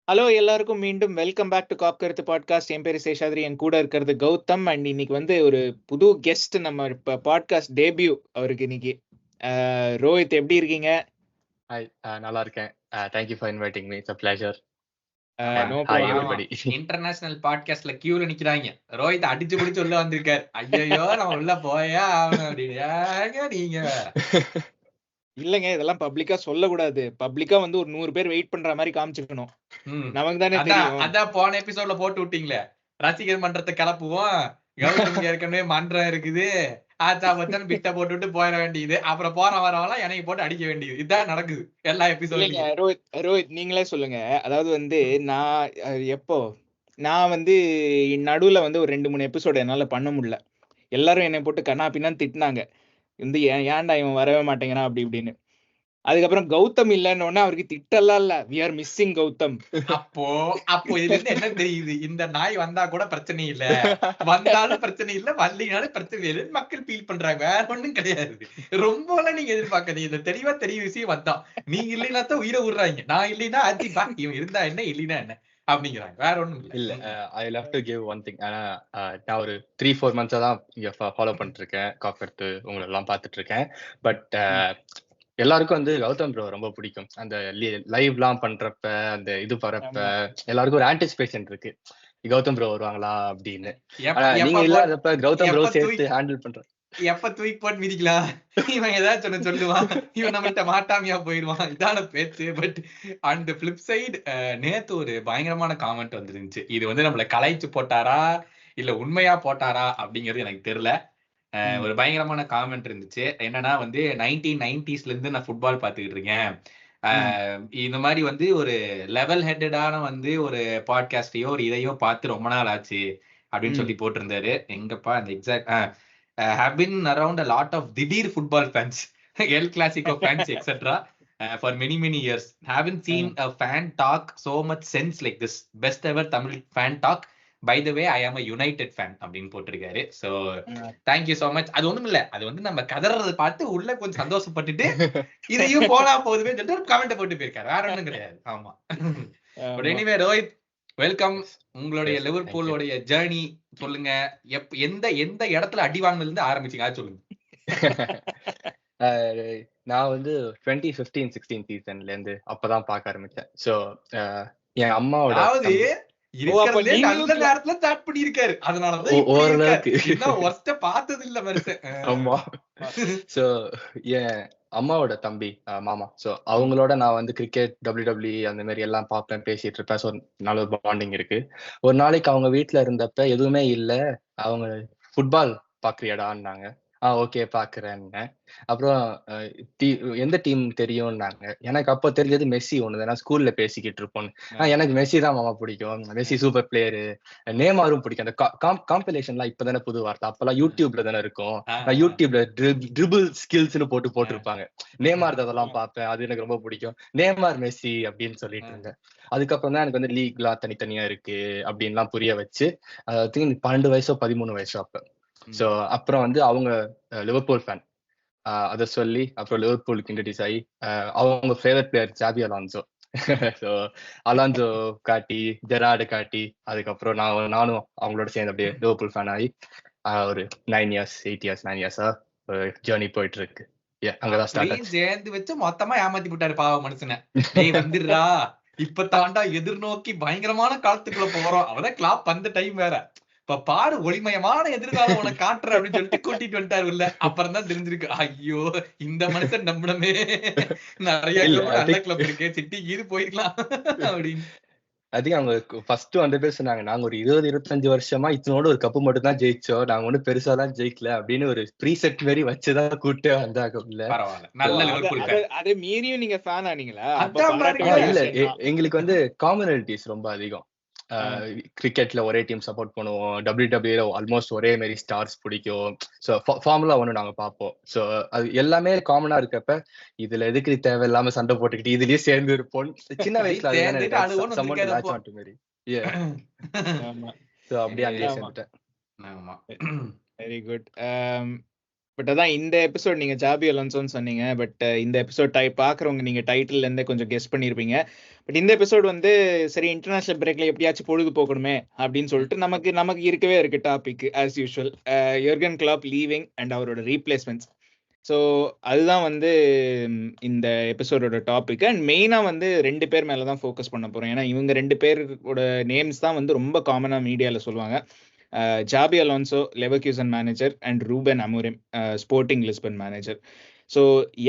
Hello எல்லாருக்கும் மீண்டும் welcome back to காப் கருத்து பாட்காஸ்ட். என் பேரு சேஷாத்ரி, என் கூட இருக்கிறது கௌதம். அண்ட் இன்னைக்கு வந்து ஒரு புது கெஸ்ட், நம்ம பாட்காஸ்ட் டேபியூ அவருக்கு இன்னைக்கு. ரோஹித், எப்படி இருக்கீங்க? ஹாய், நல்லா இருக்கேன். Thank you for inviting me. It's a pleasure. No hi problem. Everybody. International பாட்காஸ்ட்ல கியூல நிக்கிறாங்க. ரோஹித் அடிச்சு பிடிச்சு உள்ள வந்திருக்காரு. ஐயோ நம்ம உள்ள போயா ஆகணும் அப்படின்னு. ஏங்க நீங்க இல்லங்க, இதெல்லாம் பப்ளிக்கா சொல்லக்கூடாது. பப்ளிக்கா வந்து ஒரு 100 பேர் வெயிட் பண்ற மாதிரி காமிச்சுக்கணும். நமக்கு தானே தெரியும். அதான் போன எபிசோட்ல போட்டு விட்டீங்களே, ரசிகர் மன்றத்தை கிளப்புவோம், கௌதம் ஏற்கனவே மன்றம் இருக்குது, ஆச்சா பச்சான்னு பிட்ட போட்டுவிட்டு போயிட வேண்டியது, அப்புறம் போற வரவெல்லாம் எனக்கு போட்டு அடிக்க வேண்டியது. இதான் நடக்குது எல்லா எபிசோட்லயும். ரோஹித் நீங்களே சொல்லுங்க. அதாவது வந்து நான் வந்து நடுவுல வந்து ஒரு 2-3 எபிசோடு என்னால பண்ண முடியல. எல்லாரும் என்னை போட்டு கண்ணா பின்னான்னு திட்டினாங்க. வந்து ஏன்டா இவன் வரவே மாட்டேங்கிறான் அப்படி இப்படின்னு. அதுக்கப்புறம் கௌதம் இல்லன்னு அவருக்கு திட்டலாம் இல்ல, we are missing கௌதம். அப்போ இதுல இருந்து என்ன தெரியுது? இந்த நாய் வந்தா கூட பிரச்சனை இல்ல, வந்தாலும் பிரச்சனை இல்ல, வரலினாலும் பிரச்சனை இல்லை, மக்கள் ஃபீல் பண்றாங்க. வேற ஒண்ணும் கிடையாது. ரொம்ப நீங்க எதிர்பார்க்காதீங்க. இந்த தெளிவா தெரிய விஷயம் வந்தான். நீங்க இல்லைன்னா தான் உயிரை விடுறாங்க. நான் இல்லைன்னா ஆச்சு பா, இவன் இருந்தா என்ன இல்லைன்னா என்ன அப்படிங்கிறாங்க. வேற ஒண்ணும் இல்ல. I love to give one thing. ஆனா நான் ஒரு 3-4 மந்த்ஸா தான் இங்க ஃபாலோ பண்ணிட்டு இருக்கேன். காப் கருத்து உங்களை எல்லாம் பார்த்துட்டு இருக்கேன். பட் எல்லாருக்கும் வந்து கௌதம் ப்ரோ ரொம்ப பிடிக்கும். அந்த லைவ்லாம் பண்றப்ப, அந்த இது பரப்ப எல்லாருக்கும் ஒரு ஆன்டிசிபேஷன் இருக்கு, கௌதம் ப்ரோ வருவாங்களா அப்படின்னு. நீங்க இல்லாதப்ப கௌதம் ப்ரோ சேர்த்து ஹேண்டில் பண்றேன். எப்ப தூக்கி போட்டு மிதிக்கலாம், இவன் ஏதாச்சும் சொல்லுவான், இவன் நம்மள்ட்ட மாட்டாமையா போயிடுவான், இதான பேச்சு. பட் அந்த பிளிப் சைடு நேத்து ஒரு பயங்கரமான காமெண்ட் வந்துருந்துச்சு. இது வந்து நம்மள கலாய்ச்சி போட்டாரா இல்ல உண்மையா போட்டாரா அப்படிங்கிறது எனக்கு தெரியல. ஒரு பயங்கரமான காமெண்ட் இருந்துச்சு. என்னன்னா வந்து 1990s இருந்து நான் ஃபுட்பால் பார்த்துக்கிட்டு இருக்கேன். இந்த மாதிரி வந்து ஒரு லெவல் ஹெட்டடான வந்து ஒரு பாட்காஸ்டையோ ஒரு இதையோ பார்த்து ரொம்ப நாள் ஆச்சு அப்படின்னு சொல்லி போட்டிருந்தாரு. எங்கப்பா அந்த exact have been around a lot of திடீர் football fans, L Clasico fans etcetera for many years. Haven't seen a fan talk so much sense like this. Best ever Tamil fan talk. By the way, I am a United fan அப்படின்னு போட்டிருக்காரு. So thank you so much. அது ஒண்ணும் இல்ல, அது வந்து நம்ம கதறதை பார்த்து உள்ள கொஞ்சம் சந்தோஷப்பட்டுட்டு இதையும் போனா போதுமே சொல்லிட்டு கமெண்ட் போட்டு போயிருக்காரு. வேற ஒண்ணும் கிடையாது. ஆமா. But anyway Rohit, welcome. உங்களுடைய லிவர்பூலோடைய ஜேர்னி சொல்லுங்க. எந்த இடத்துல அடி வாங்கினதுல இருந்து ஆரம்பிச்சீங்க சொல்லுங்க. நான் வந்து 2015-16 சீசன்ல இருந்து அப்பதான் பார்க்க ஆரம்பிச்சேன். சோ என் அம்மாவோட நல்ல நேரத்துல ஸ்டார்ட் பண்ணிருக்காரு. அதனாலதான் ஓரளவுக்கு பார்த்தது இல்ல மனுஷன். ஆமா. சோ என் அம்மாவோட தம்பி மாமா, சோ அவங்களோட நான் வந்து கிரிக்கெட், WWE அந்த மாதிரி எல்லாம் பார்ப்பேன், பேசிட்டு இருப்பேன். ஸோ நல்ல ஒரு பாண்டிங் இருக்கு. ஒரு நாளைக்கு அவங்க வீட்டுல இருந்தப்ப எதுவுமே இல்ல, அவங்க ஃபுட்பால் பாக்குறியாடான்னாங்க. ஓகே பாக்குறேன்னு. அப்புறம் எந்த டீம் தெரியும்னாங்க. எனக்கு அப்போ தெரிஞ்சது மெஸ்ஸி ஒண்ணுதான். நான் ஸ்கூல்ல பேசிக்கிட்டு இருப்போம். எனக்கு மெஸ்ஸி தான் மாமா பிடிக்கும், மெஸ்ஸி சூப்பர் பிளேயரு. நேமாரும் பிடிக்கும். அந்த காம்பெலேஷன்லாம் இப்பதானே புது வார்த்தை, அப்பெல்லாம் யூடியூப்ல தானே இருக்கும். நான் யூடியூப்ல ட்ரிபிள் ஸ்கில்ஸ்னு போட்டிருப்பாங்க. நேமார் அதெல்லாம் பார்ப்பேன், அது எனக்கு ரொம்ப பிடிக்கும். நேமார் மெஸ்ஸி அப்படின்னு சொல்லிட்டு இருந்தேன். அதுக்கப்புறம் தான் எனக்கு வந்து லீக்லாம் தனித்தனியா இருக்கு அப்படின்லாம் புரிய வச்சு, 12 வயசோ 13 வயசோ அப்ப. சோ அப்புறம் வந்து அவங்க லிவர்பூல் ஃபேன், அதை சொல்லி அப்புறம் லிவர்பூலுக்கு இன்ட்ரடியூஸ் ஆகி அவங்க favourite player Joby Alonso. So Alonso காட்டி, ஜெரார்டு காட்டி, அதுக்கப்புறம் நானும் அவங்களோட சேர்ந்து அப்படியே லிவர்பூல் ஃபேன் ஆகி ஒரு 9 இயர்ஸா ஜேர்னி போயிட்டு இருக்கு. அங்கதான் ஸ்டார்ட் சேர்ந்து வச்சு மொத்தமா ஏமாத்தி விட்டாரு பாவ மனுஷனை. வந்துடுறா, இப்ப தாண்டா எதிர்நோக்கி பயங்கரமான காலத்துக்குள்ள போறோம். அவதான் கிளாப் அந்த டைம் வேற. இப்ப பாரு, ஒளிமயமான எதிர்காலம் உனக்கு காட்டுற அப்படின்னு சொல்லிட்டு கூட்டிட்டு வந்துட்டாரு உள்ள. அப்புறம் தான் தெரிஞ்சிருக்கு, ஐயோ இந்த மனுஷன் நம்மளமே நிறைய நல்ல கிளப் இருக்கு, சிட்டி இது போயிருக்கலாம் அப்படின்னு. அதுக்கு அவங்க ஃபர்ஸ்ட் அந்த பேர் சொன்னாங்க, நாங்க ஒரு 20-25 வருஷமா இத்தனோட ஒரு கப்பு மட்டும் தான் ஜெயிச்சோம், நாங்க ஒன்னும் பெருசாலாம் ஜெயிக்கல அப்படின்னு ஒரு ப்ரீசெட் மாதிரி வச்சுதான் கூட்டே வந்தாங்க உள்ள. அதை மீறியும் நீங்க ஃபேன் ஆனீங்களா? இல்ல, எங்களுக்கு வந்து காமனாலிட்டிஸ் ரொம்ப அதிகம். கிரிக்கெட்ல ஒரே டீம் சப்போர்ட் பண்ணுவோம், WWE ஆல்மோஸ்ட் ஒரே மாதிரி ஸ்டார்ஸ் பிடிக்கும். ஸோ ஃபார்முலா 1 நாங்க பார்ப்போம். ஸோ அது எல்லாமே காமனா இருக்கப்ப இதுல எதுக்கு தேவையில்லாம சண்டை போட்டுக்கிட்டு இதுலயே சேர்ந்து இருப்போம். சின்ன வயசுல அப்படியே அங்கேயே சேர்ந்துட்டேன். Very good. பட் அதான் இந்த எபிசோட் நீங்க ஜாபி அலோன்சோன்னு சொன்னீங்க. பட் இந்த எபிசோட் பாக்குறவங்க நீங்க டைட்டில் இருந்தே கொஞ்சம் கெஸ் பண்ணிருப்பீங்க. பட் இந்த எபிசோட் வந்து சரி இன்டர்நேஷனல் பிரேக்ல எப்படியாச்சும் பொழுது போகணுமே அப்படின்னு சொல்லிட்டு நமக்கு இருக்கவே இருக்கு topic as usual. Jurgen Klopp leaving and அவரோட ரீப்ளேஸ்மெண்ட்ஸ். ஸோ அதுதான் வந்து இந்த எபிசோடோட டாபிக். அண்ட் மெயினாக வந்து 2 பேர் மேலே தான் ஃபோக்கஸ் பண்ண போகிறோம். ஏன்னா இவங்க 2 பேரோட நேம்ஸ் தான் வந்து ரொம்ப காமனாக மீடியாவில் சொல்லுவாங்க. Joby Alonzo Leverkusen manager and Ruban Amorim sporting Lisbon manager. So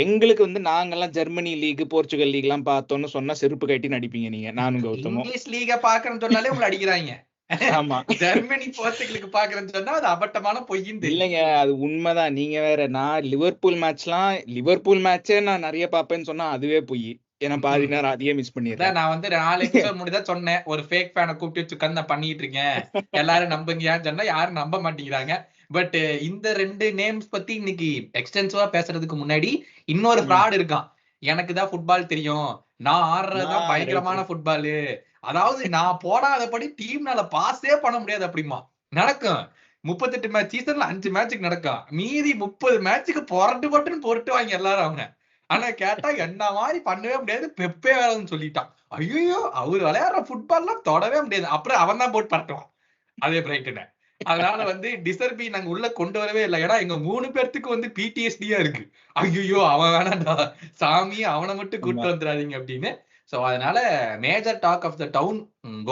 எங்களுக்கு வந்து நாங்கெல்லாம் ஜெர்மனி லீக் போர்ச்சுகல் லீக்லாம் பார்த்தோன்னு சொன்னா செருப்பு கட்டி நடிப்பீங்க நீங்க, நானும் கௌதமும். இங்கிலீஷ் லீக பாக்குறேன்னு சொன்னாலே உங்களை அடிக்கிறாங்க. ஆமா, ஜெர்மனி போர்ச்சுகலுக்கு பாக்குறேன்னு சொன்னா அது அபட்டமான பொய்ன்னு தெரியும். இல்லைங்க அது உண்மைதான். நீங்க வேற, நான் லிவர்பூல் மேட்சே நான் நிறைய பார்ப்பேன்னு சொன்னா அதுவே பொய். ஏன்னா பாதி நேரம் அதையே மிஸ் பண்ணிடுறேன். நான் வந்து 4 எபிசோட் முடிதான் சொன்னேன், ஒரு ஃபேக் ஃபேனை கூப்பிட்டு வச்சு உட்கார்ந்து நான் பண்ணிட்டு இருக்கேன், எல்லாரும் நம்புங்கன்னு சொன்னா யாரும் நம்ப மாட்டேங்கிறாங்க. பட் இந்த 2 நேம்ஸ் பத்தி இன்னைக்கு எக்ஸ்டென்சிவா பேசுறதுக்கு முன்னாடி இன்னொரு ஃப்ராட் இருக்கான். எனக்கு தான் ஃபுட்பால் தெரியும், நான் ஆடுறதுதான் பயங்கரமான ஃபுட்பாலு, அதாவது நான் போடாதபடி டீம்னால பாஸே பண்ண முடியாது அப்படிமா. நடக்கும் 38 மேட்ச் சீசன்ல 5 மேட்சுக்கு நடக்கும், மீதி 30 மேட்சுக்கு பொருட்டு வாங்க எல்லாரும் அவங்க. ஆனா கேட்டா என்ன மாதிரி பண்ணவே முடியாது, பெப்பே வேலைன்னு சொல்லிட்டான். ஐயோ அவர் விளையாடுற ஃபுட்பால்லாம் தொடவே முடியாது. அப்புறம் அவன் தான் போட்டு பரட்டுவான் அதே பிரைட்டனை. அதனால வந்து டிசர்பி நாங்க உள்ள கொண்டு வரவே இல்லை. ஏன்னா எங்க 3 பேர்த்துக்கு வந்து பிடிஎஸ்டியா இருக்கு. ஐயோ அவன் வேணாண்டா சாமி, அவனை மட்டும் கூட்டு வந்துடாதீங்க அப்படின்னு. சோ அதனால major talk of the town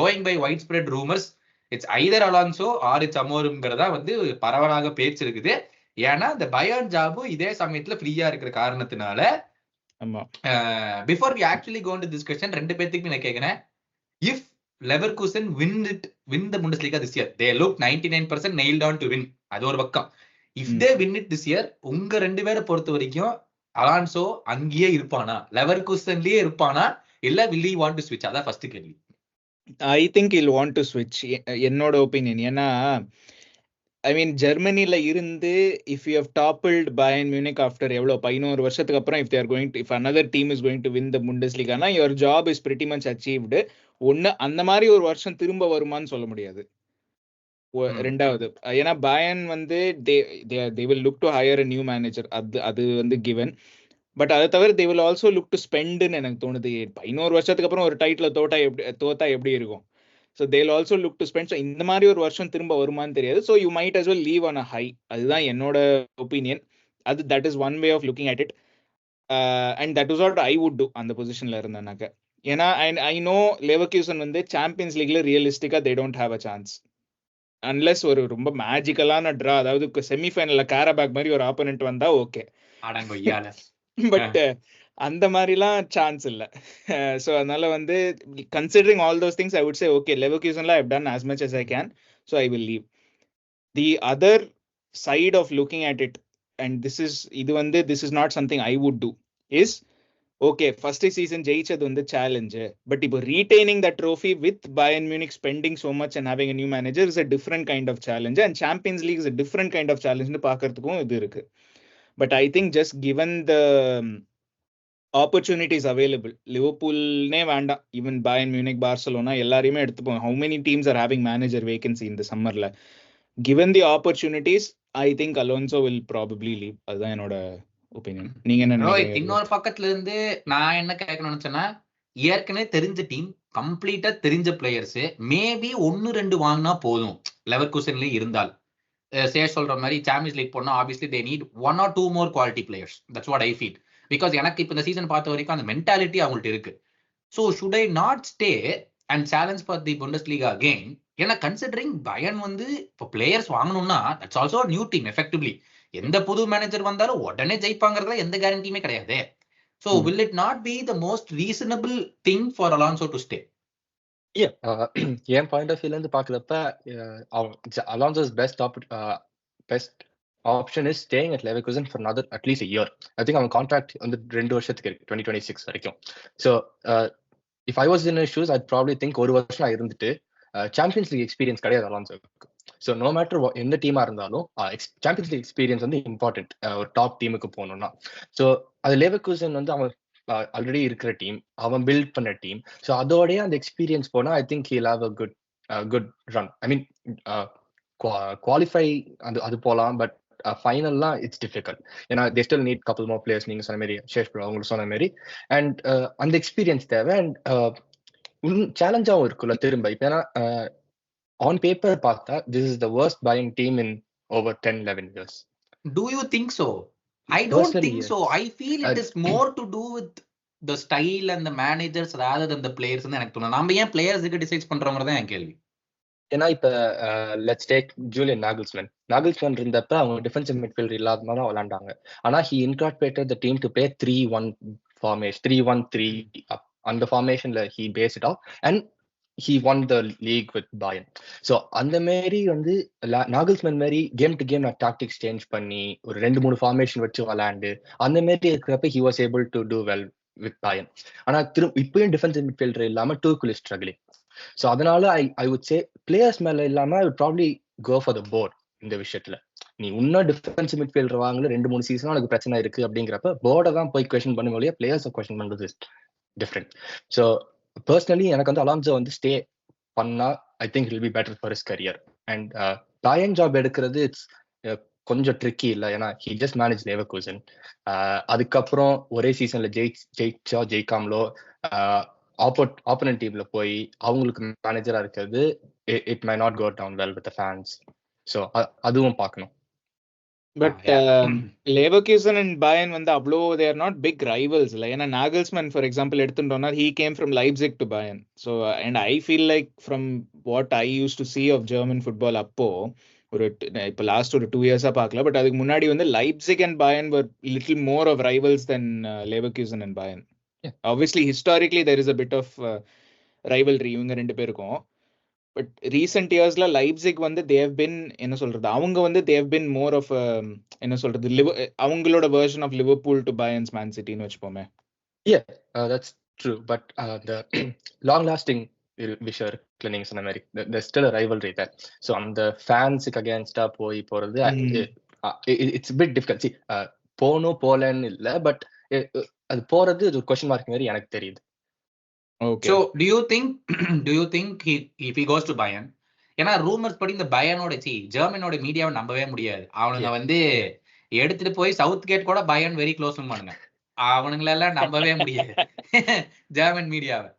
going by widespread rumours, it's either Alonso or it's அமோரும்ங்கிறதா வந்து பரவலாக பேச்சு இருக்குது. ஏன்னா இந்த பயான் ஜாபு இதே சமயத்துல ஃப்ரீயா இருக்கிற காரணத்தினால before we actually go into this question 2 பேத்துக்கு நான் கேக்குறேன், if Leverkusen win the Bundesliga this year, they look 99% nailed on to win, அது ஒரு பக்கம். if they win it this year, உங்க 2 பேரை பொறுத்த வரைக்கும் அலான்சோ அங்கேயே இருப்பானா, லெவர்கூசன்லயே இருப்பானா, இல்ல will he want to switch? அதான் ஃபர்ஸ்ட் கேள்வி. I think he'll want to switch, என்னோட ஒப்பீனியன். ஏன்னா ஐ மீன் ஜெர்மனில இருந்து if you have toppled Bayern Munich after எவ்வளோ 11 வருஷத்துக்கு அப்புறம் if another team is going to win the Bundesliga, your job is pretty much achieved. ஒன்னு அந்த மாதிரி ஒரு வருஷம் திரும்ப வருமான்னு சொல்ல முடியாது. ரெண்டாவது ஏன்னா பயன் வந்து they will look to hire a new manager, அது வந்து given. பட் அதை தவிர they will also look to spendன்னு எனக்கு தோணுது. 11 வருஷத்துக்கு அப்புறம் ஒரு டைட்டில் தோத்தா எப்படி இருக்கும்? So they'll also look to spend. So இந்த மாதிரி ஒரு வருஷம் திரும்ப வருமானு தெரியாது. So you might as well leave on a high. அதுதான் என்னோட opinion. that is one way of looking at it. And that is what I would do அந்த பொசிஷன்ல இருந்தேனாக்க. ஏன்னா I know Leverkusen வந்து champions லீக்ல ரியலிஸ்டிக்கா they don't have a chance unless ஒரு ரொம்ப மேஜிக்கலான draw, அதாவது செமிஃபைனல்ல கேரபேக் மாதிரி ஒரு ஆப்போனன்ட் வந்தா ஓகே, பட் அந்த மாதிரிலாம் சான்ஸ் இல்லை. ஸோ அதனால வந்து considering all those things I would say okay, லெவர்கூசன்ல I have done as much as I can, so I will leave. The other side of looking at it, and this is not something I would do, is okay, first season ஜெயிச்சது வந்து challenge, but இப்போ retaining the trophy with Bayern Munich spending so much and having a new manager is a different kind of challenge, and Champions League is a different kind of challenge னு பார்க்கிறதுக்கும் இது இருக்கு. But I think just given the opportunities available, லிவர்பூல்னே வேண்டாம், even Bayern Munich, Barcelona எல்லாரையுமே எடுத்துப்போம். how many teams are having manager vacancy in the summerல? given the opportunities, I think Alonso will probably leave. அதுதான் என்னோட opinion. நீங்க என்ன நினைக்கிறீங்க? இன்னொரு பக்கத்துல இருந்து நான் என்ன கேட்கணும்னு நினைச்சேன்னா, ஏற்கனவே தெரிஞ்ச டீம், கம்ப்ளீட்டா தெரிஞ்ச பிளேயர்ஸ், மேபி 1-2 வாங்கினா போதும் லெவர்கூசன்ல இருந்தால். சொல்ற மாதிரி சாம்பியன்ஸ் லீக் போனா obviously they need 1 or 2 more quality players. That's what I feel. Because எனக்கு இப்ப இந்த சீசன் பார்த்த வரைக்கும் அந்த மென்டாலிட்டி அவங்கள்ட்ட இருக்கு. So should I not stay and challenge for the Bundesliga again? ஏன்னா கன்சிடரிங் பயன் வந்து இப்போ பிளேயர்ஸ் வாங்கணும்னா that's also a new team effectively. எந்த புது மேனேஜர் வந்தாலும் உடனே ஜெயிப்பாங்கிறதுல எந்த கேரண்டியுமே கிடையாது. So will it not be the most reasonable thing for Alonso to stay? என் பாயிண்ட் ஆஃப் வியூல இருந்து பாக்குறப்ப Alonso's best option is staying at Leverkusen for another at least a year. I think அவன் contract வந்து 2 வருஷத்துக்கு இருக்கு, 2026 வரைக்கும். So if I was in his shoes, I'd probably think ஒரு வருஷம் இருந்துட்டு சாம்பியன்ஸ் லீக் எக்ஸ்பீரியன்ஸ் கிடையாது அலான்சோக்கு. ஸோ நோ மேட்டர் எந்த டீமா இருந்தாலும் சாம்பியன்ஸ் லீக் எக்ஸ்பீரியன்ஸ் வந்து இம்பார்ட்டன்ட் ஒரு டாப் டீமுக்கு போகணும்னா. ஸோ அது லெவர்கூசன் வந்து அவன் ஆல்ரெடி இருக்கிற டீம், அவன் பில்ட் பண்ண டீம். ஸோ அதோடய அந்த எக்ஸ்பீரியன்ஸ் போனா I think he'll have a good run. I mean qualify அது போகலாம், பட் ஃபைனல்லாம் இட்ஸ் டிஃபிகல்ட். ஏன்னா தே ஸ்டில் நீட் கப்பல் மோர் பிளேயர்ஸ். நீங்க சொன்ன மாதிரி ஷேஷ் ப்ரோ உங்களுக்கு சொன்ன மாதிரி. அண்ட் அந்த எக்ஸ்பீரியன்ஸ் தேவை. அண்ட் சேலஞ்சாகவும் இருக்குல்ல திரும்ப. இப்போ ஏன்னா ஆன் பேப்பர் பார்த்தா this is the worst buying team in over 10-11 years. Do you think so? I don't think so. I feel it is more to do with the style and the managers rather than the players ன்னு எனக்கு தோணுது. நம்ம ஏன் பிளேயர்ஸுக்கு decide பண்றவங்க தான் என் கேள்வி. ஏன்னா இப்ப லெட்ஸ் டேக் ஜூலியன் நாகல்ஸ்மேன் இருந்தப்ப அவங்க டிஃபென்சிவ் மிட்ஃபீல்டர் இல்லாத மாதிரி விளையாண்டாங்க. ஆனா he incorporated the team to play 3-1 ஃபார்மேஷன், 3-1-3 அந்த ஃபார்மேஷன்ல he based it off and he won the league with Bayern. So அந்த மாதிரி வந்து நாகல்ஸ்மேன் மாதிரி came to game tactics change பண்ணி ஒரு 2-3 ஃபார்மேஷன் வச்சு விளையாண்டு அந்த மாதிரி இருக்கிறப்ப he was able to do well with Bayern. ஆனா இப்பயும் டிஃபென்சிவ் மிட்ஃபீல்டர் இல்லாம Tuchel is struggling. ஸோ அதனால ஐ வுட் சே பிளேயர்ஸ் மேல இல்லாம I would probably go for the board. இந்த விஷயத்துல நீ இன்னும் டிஃபென்சிவ் மிட்ஃபீல்டர் வாங்கல 2-3 சீசனும் எனக்கு பிரச்சனை இருக்கு அப்படிங்கிறப்ப போர்டை தான் போய் கொஸ்டின் பண்ண வழியா பிளேயர்ஸை கொஸ்டின் பண்றது டிஃப்ரெண்ட். ஸோ பர்சனலி எனக்கு வந்து அலான்சோ வந்து ஸ்டே பண்ணா ஐ think it will be better for his career. And Bayan job எடுக்கிறது இட்ஸ் கொஞ்சம் ட்ரிக்கி இல்லை. ஏன்னா ஹி ஜஸ்ட் மேனேஜ் லேவர்கூசன். அதுக்கப்புறம் ஒரே சீசன்ல ஜெயிக்காமலோ ஆப்போனன்ட் டீம்ல போய் அவங்களுக்கு மேனேஜரா இருக்கிறது it may not go down well with the fans. So அதுவும் பார்க்கணும். பட் லேவர்கூசன் அண்ட் பயன் வந்து அவ்வளோ they are not big rivals இல்லை. ஏன்னா நாகல்ஸ்மேன் ஃபார் எக்ஸாம்பிள் எடுத்துட்டோம்னா he came from Leipzig to Bayern. So and I feel like from what I used to see of German football அப்போ ஒரு இப்போ last ஒரு 2 years பார்க்கல. பட் அதுக்கு முன்னாடி வந்து Leipzig and Bayern are little more of rivals than Leverkusen and Bayern. Obviously historically there is a bit of rivalry இவங்க ரெண்டு பேருக்கும். பட் ரீசெண்ட் இயர்ஸ்ல லைப்சிக் வந்து they have been என்ன சொல்றது அவங்க வந்து they have been more of என்ன சொல்றது அவங்களோட version of Liverpool to Bayern's Man City ன்னு வெச்சுப்போமே. Yeah, that's true. But the long lasting விஷயம் இருக்குல்ல நீங்க சொன்ன மாதிரி there's still a rivalry there. So அந்த ஃபேன்ஸுக்கு அகேன்ஸ்டா போறது it's a bit difficult. See போலன்னு இல்ல பட் அது போறது ஒரு क्वेश्चन மார்க் மாதிரி எனக்கு தெரியுது. Okay. So do you think if he goes to Bayern, ஏன்னா ரூமர்ஸ் படி இந்த பயனோட ஜெர்மனோட மீடியாவை நம்பவே முடியாது. அவனுங்க வந்து எடுத்துட்டு போய் சவுத் கேட் கூட பயன் வெரி க்ளோஸ் பண்ணுங்க. அவனுங்களெல்லாம் நம்பவே முடியாது ஜெர்மன் மீடியாவை.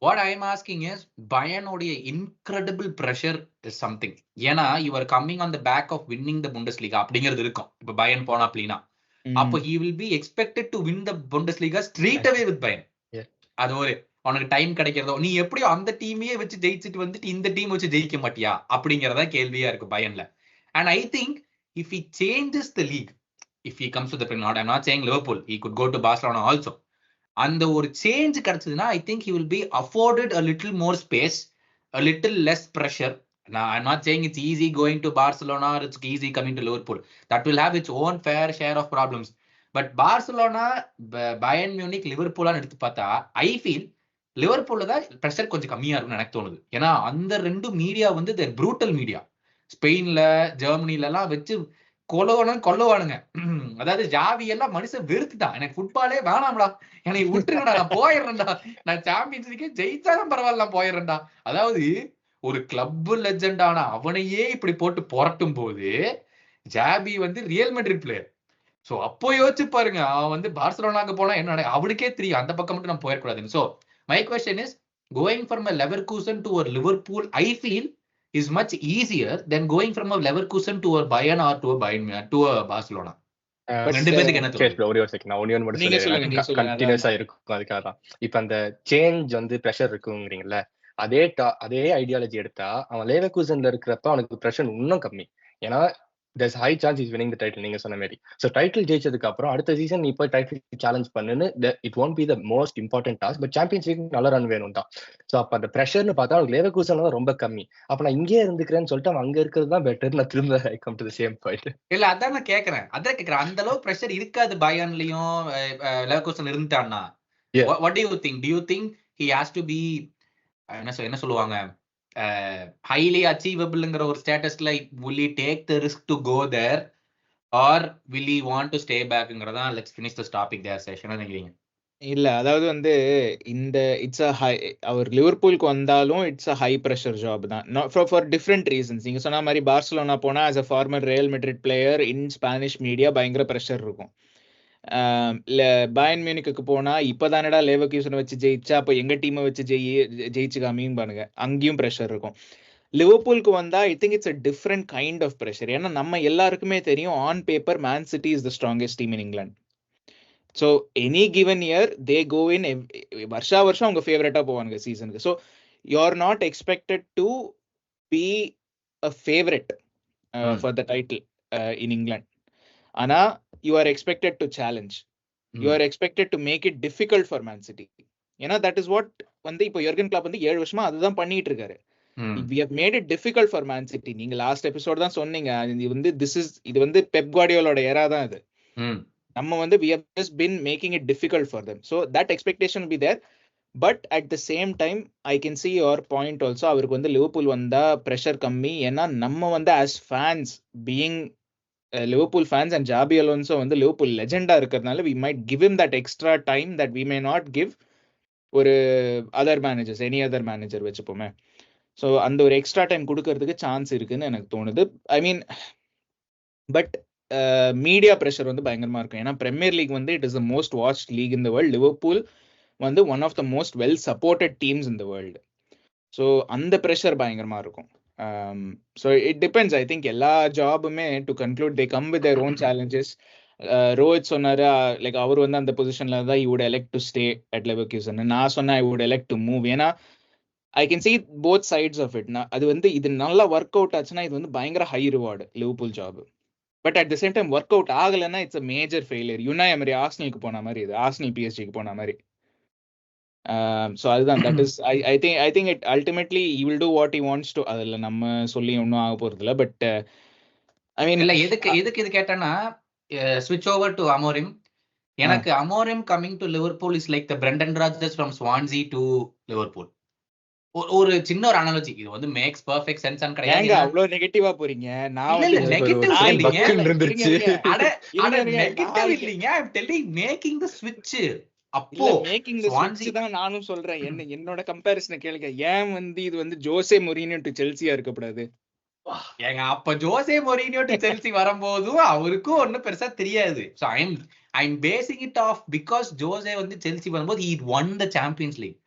What I am asking is பயனோடைய incredible pressure is something. ஏன்னா you are coming on the back of winning the Bundesliga அப்படிங்கிறது இருக்கும். இப்ப பயன் போனா அப்படின்னா அப்போ he will be expected to win the Bundesliga straight away with Bayern. அது ஒரு உனக்கு டைம் கிடைக்கிறதோ நீ எப்படியோ அந்த டீமையே வச்சு ஜெயிச்சுட்டு வந்துட்டு இந்த டீம் வச்சு ஜெயிக்க மாட்டியா அப்படிங்கறதா கேள்வியா இருக்கு பயன்ல. And I think if he changes the league, if he comes to the Premier League, I'm not saying Liverpool, he could go to Barcelona also. அந்த ஒரு சேஞ்ச் கிடைச்சதுன்னா I think he will be afforded a little more space, a little less pressure. Now I'm not saying it's easy going to Barcelona or it's easy coming to Liverpool. That will have its own fair share of problems. But Barcelona, Bayern Munich, Liverpool எடுத்து பார்த்தா I feel லிவர்பூல்ல தான் pressure கொஞ்சம் கம்மியா இருக்கும்னு எனக்கு தோணுது. ஏன்னா அந்த ரெண்டு மீடியா வந்து ப்ரூட்டல் மீடியா. ஸ்பெயின்ல ஜெர்மனில எல்லாம் வச்சு கொல்லுவானுங்க. அதாவது ஜாவி எல்லாம் மனுஷன் வெறுத்துட்டான். எனக்கு ஃபுட்பாலே வேணாம்டா, எனக்கு விட்டுருங்கடா, நான் போயிடுறேன்டா, நான் சாம்பியன்ஸ் லீக்கே ஜெயிச்சாலும் பரவாயில்ல நான் போயிடுறேன்டா. அதாவது ஒரு கிளப் லெஜெண்டான அவனையே இப்படி போட்டு புரட்டும் போது ஜாபி வந்து ரியல் மெட்ரிட் பிளேயர். சோ அப்போ யோசிச்சு பாருங்க, அவன் வந்து பார்சலோனாக்கு போனா என்ன அவனுக்கே தெரியும் அந்த பக்கம் மட்டும் நம்ம போயிடக்கூடாதுன்னு. So my question is going from a Leverkusen to a Liverpool I feel is much easier than going from a Leverkusen to a Bayern or to a Bayern to a Barcelona. ரெண்டு பேருக்கு என்ன தோணுது? ஒரே ஒரு second நான் ஒண்ணே மட்டும் சொல்றேன், கண்டினியூஸா இருக்கும். அதுக்காக தான் இப்ப அந்த சேஞ்ச் வந்து பிரஷர் இருக்குங்கிறீங்கல்ல, அதே ஐடியாலஜி எடுத்தா அவன் லேவர்கூசன்ல இருக்கிறப்ப அவனுக்கு பிரஷர் இன்னும் கம்மி. ஏன்னா there's high chance he's winning the title நீங்க சொன்ன மாதிரி. So title ஜெயிச்சதுக்கு அப்புறம் அடுத்த சீசன் நீ போய் டைட்டில் சேலஞ்ச் பண்ணுன்னு it won't be the most important task, but Champions League நல்ல ரன் வேணும் தான். ஸோ அப்ப அந்த ப்ரெஷர்னு பார்த்தா அவனுக்கு லேவர்கூசன்ல தான் ரொம்ப கம்மி. அப்ப நான் இங்கே இருந்துக்கிறேன்னு சொல்லிட்டு அவன் அங்க இருக்கிறது தான் பெட்டர். நான் திரும்ப I come to the same point. இல்ல அதான் நான் கேக்குறேன் அந்த அளவு ப்ரெஷர் இருக்காது பயன்லயும் லேவர்கூசன் இருந்தான்னா. what do you think he has to be என்ன சொல்லுவாங்க highly achievableங்கிற ஒரு ஸ்டேட்டஸ்ல will he take the risk to go there or will he want to stay backங்கிறதா let's finish this topic there session நினைக்கிறீங்க? இல்ல அதாவது வந்து இந்த இட்ஸ் அ ஹை அவர் லிவர்பூலுக்கு வந்தாலும் it's a high pressure job தான் ஃபார் டிஃப்ரெண்ட் ரீசன்ஸ். நீங்க சொன்ன மாதிரி பார்சலோனா போனா as a former Real Madrid player in Spanish media பயங்கர ப்ரெஷர் இருக்கும். இல்ல பயன் மியூனிக்கு போனா இப்பதானடா லேவர்கூசனை வச்சு ஜெயிச்சா அப்ப எங்க டீமை வச்சு ஜெயிச்சு காமியும் பாருங்க, அங்கேயும் ப்ரெஷர் இருக்கும். லிவர்பூலுக்கு வந்தா I think it's a different kind of pressure. ஏன்னா நம்ம எல்லாருக்குமே தெரியும் on paper Man City is the strongest team in England. So any given year they go in வருஷம் அவங்க ஃபேவரட்டா போவாங்க சீசனுக்கு. So you are not expected to be a favourite for the title in England. ஆனா you are expected to challenge, you are expected to make it difficult for Man City. ஏன்னா that is what வந்து இப்போ யர்கன் clap வந்து 7 வருஷமா அதுதான் பண்ணிட்டு இருக்காரு. we have made it difficult for Man City. நீங்க லாஸ்ட் எபிசோட் தான் சொன்னீங்க இது வந்து பெப் குவார்டியோலோட எரா தான் இது. நம்ம வந்து we have just been making it difficult for them, so that expectation will be there. But at the same time I can see your point also. அவருக்கு வந்து லிவர்பூல் வந்தா pressure கம்மி. ஏன்னா நம்ம வந்து as fans being Liverpool fans and Xabi Alonso வந்து Liverpool லெஜெண்டா இருக்கிறதுனால we might give him that extra time that we may not give ஒரு other managers, any other manager வச்சுப்போமே. ஸோ அந்த ஒரு எக்ஸ்ட்ரா டைம் கொடுக்கறதுக்கு சான்ஸ் இருக்குன்னு எனக்கு தோணுது. I mean but media pressure வந்து பயங்கரமா இருக்கும். ஏன்னா பிரீமியர் லீக் வந்து it is the most watched league in the world. Liverpool வந்து one of the most well supported teams in the world. So அந்த ப்ரெஷர் பயங்கரமா இருக்கும். So it depends. I think எல்லா ஜாபுமே to conclude they come with their own challenges. Rohit சொன்னாரு like அவர் வந்து அந்த பொசிஷன்ல தான் you would elect to stay at Leverkusen. நான் சொன்னேன் I would elect to move. ஏன்னா I can see both sides of it. அது வந்து இது நல்லா ஒர்க் அவுட் ஆச்சுன்னா இது வந்து பயங்கர high reward Liverpool job. But at the same time work out ஆகலைன்னா it's a major failure. Unai Emery ஆர்சனலுக்கு போன மாதிரி, இது ஆர்சனல் பிஎஸ்ஜிக்கு போன மாதிரி. ஸோ அதுதான் that is I think it ultimately he will do what he wants to. அதில் நம்ம சொல்லி ஒன்றும் ஆக போறது இல்லை. பட் ஐ மீன் இல்ல எதுக்கு இது கேட்டேன்னா ஸ்விட்ச் ஓவர் டு அமோரிம். எனக்கு Amorim coming to Liverpool is like the Brendan Rodgers from Swansea to Liverpool. ஒரு சின்ன ஒரு அனாலஜி. இது வந்து மேக்ஸ் பெர்ஃபெக்ட் சென்ஸ் ஆன் கிடையாது. அவ்வளவு நெகட்டிவா போறீங்க. நான் இல்ல வந்து நெகட்டிவ் இல்லீங்க. இருந்துச்சு. அட நெகட்டிவ் இல்லீங்க. ஐ அம் டெல்லிங் மேக்கிங் தி ஸ்விட்ச். அப்போ மேக்கிங் தி ஸ்விட்ச் தான் நானும் சொல்றேன். என்னோட கம்பேரிசனை கேளுங்க. ஏன் வந்து இது வந்து ஜோசே மொரினியோ டு செல்சியா இருக்கக்கூடாது? ஏங்க அப்ப ஜோசே மொரினியோ டு செல்சி வரும்போது அவருக்கும் ஒன்னும் பெருசா தெரியாது. So I am basing it off because Jose வந்து செல்சி வரும்போது he won the Champions League.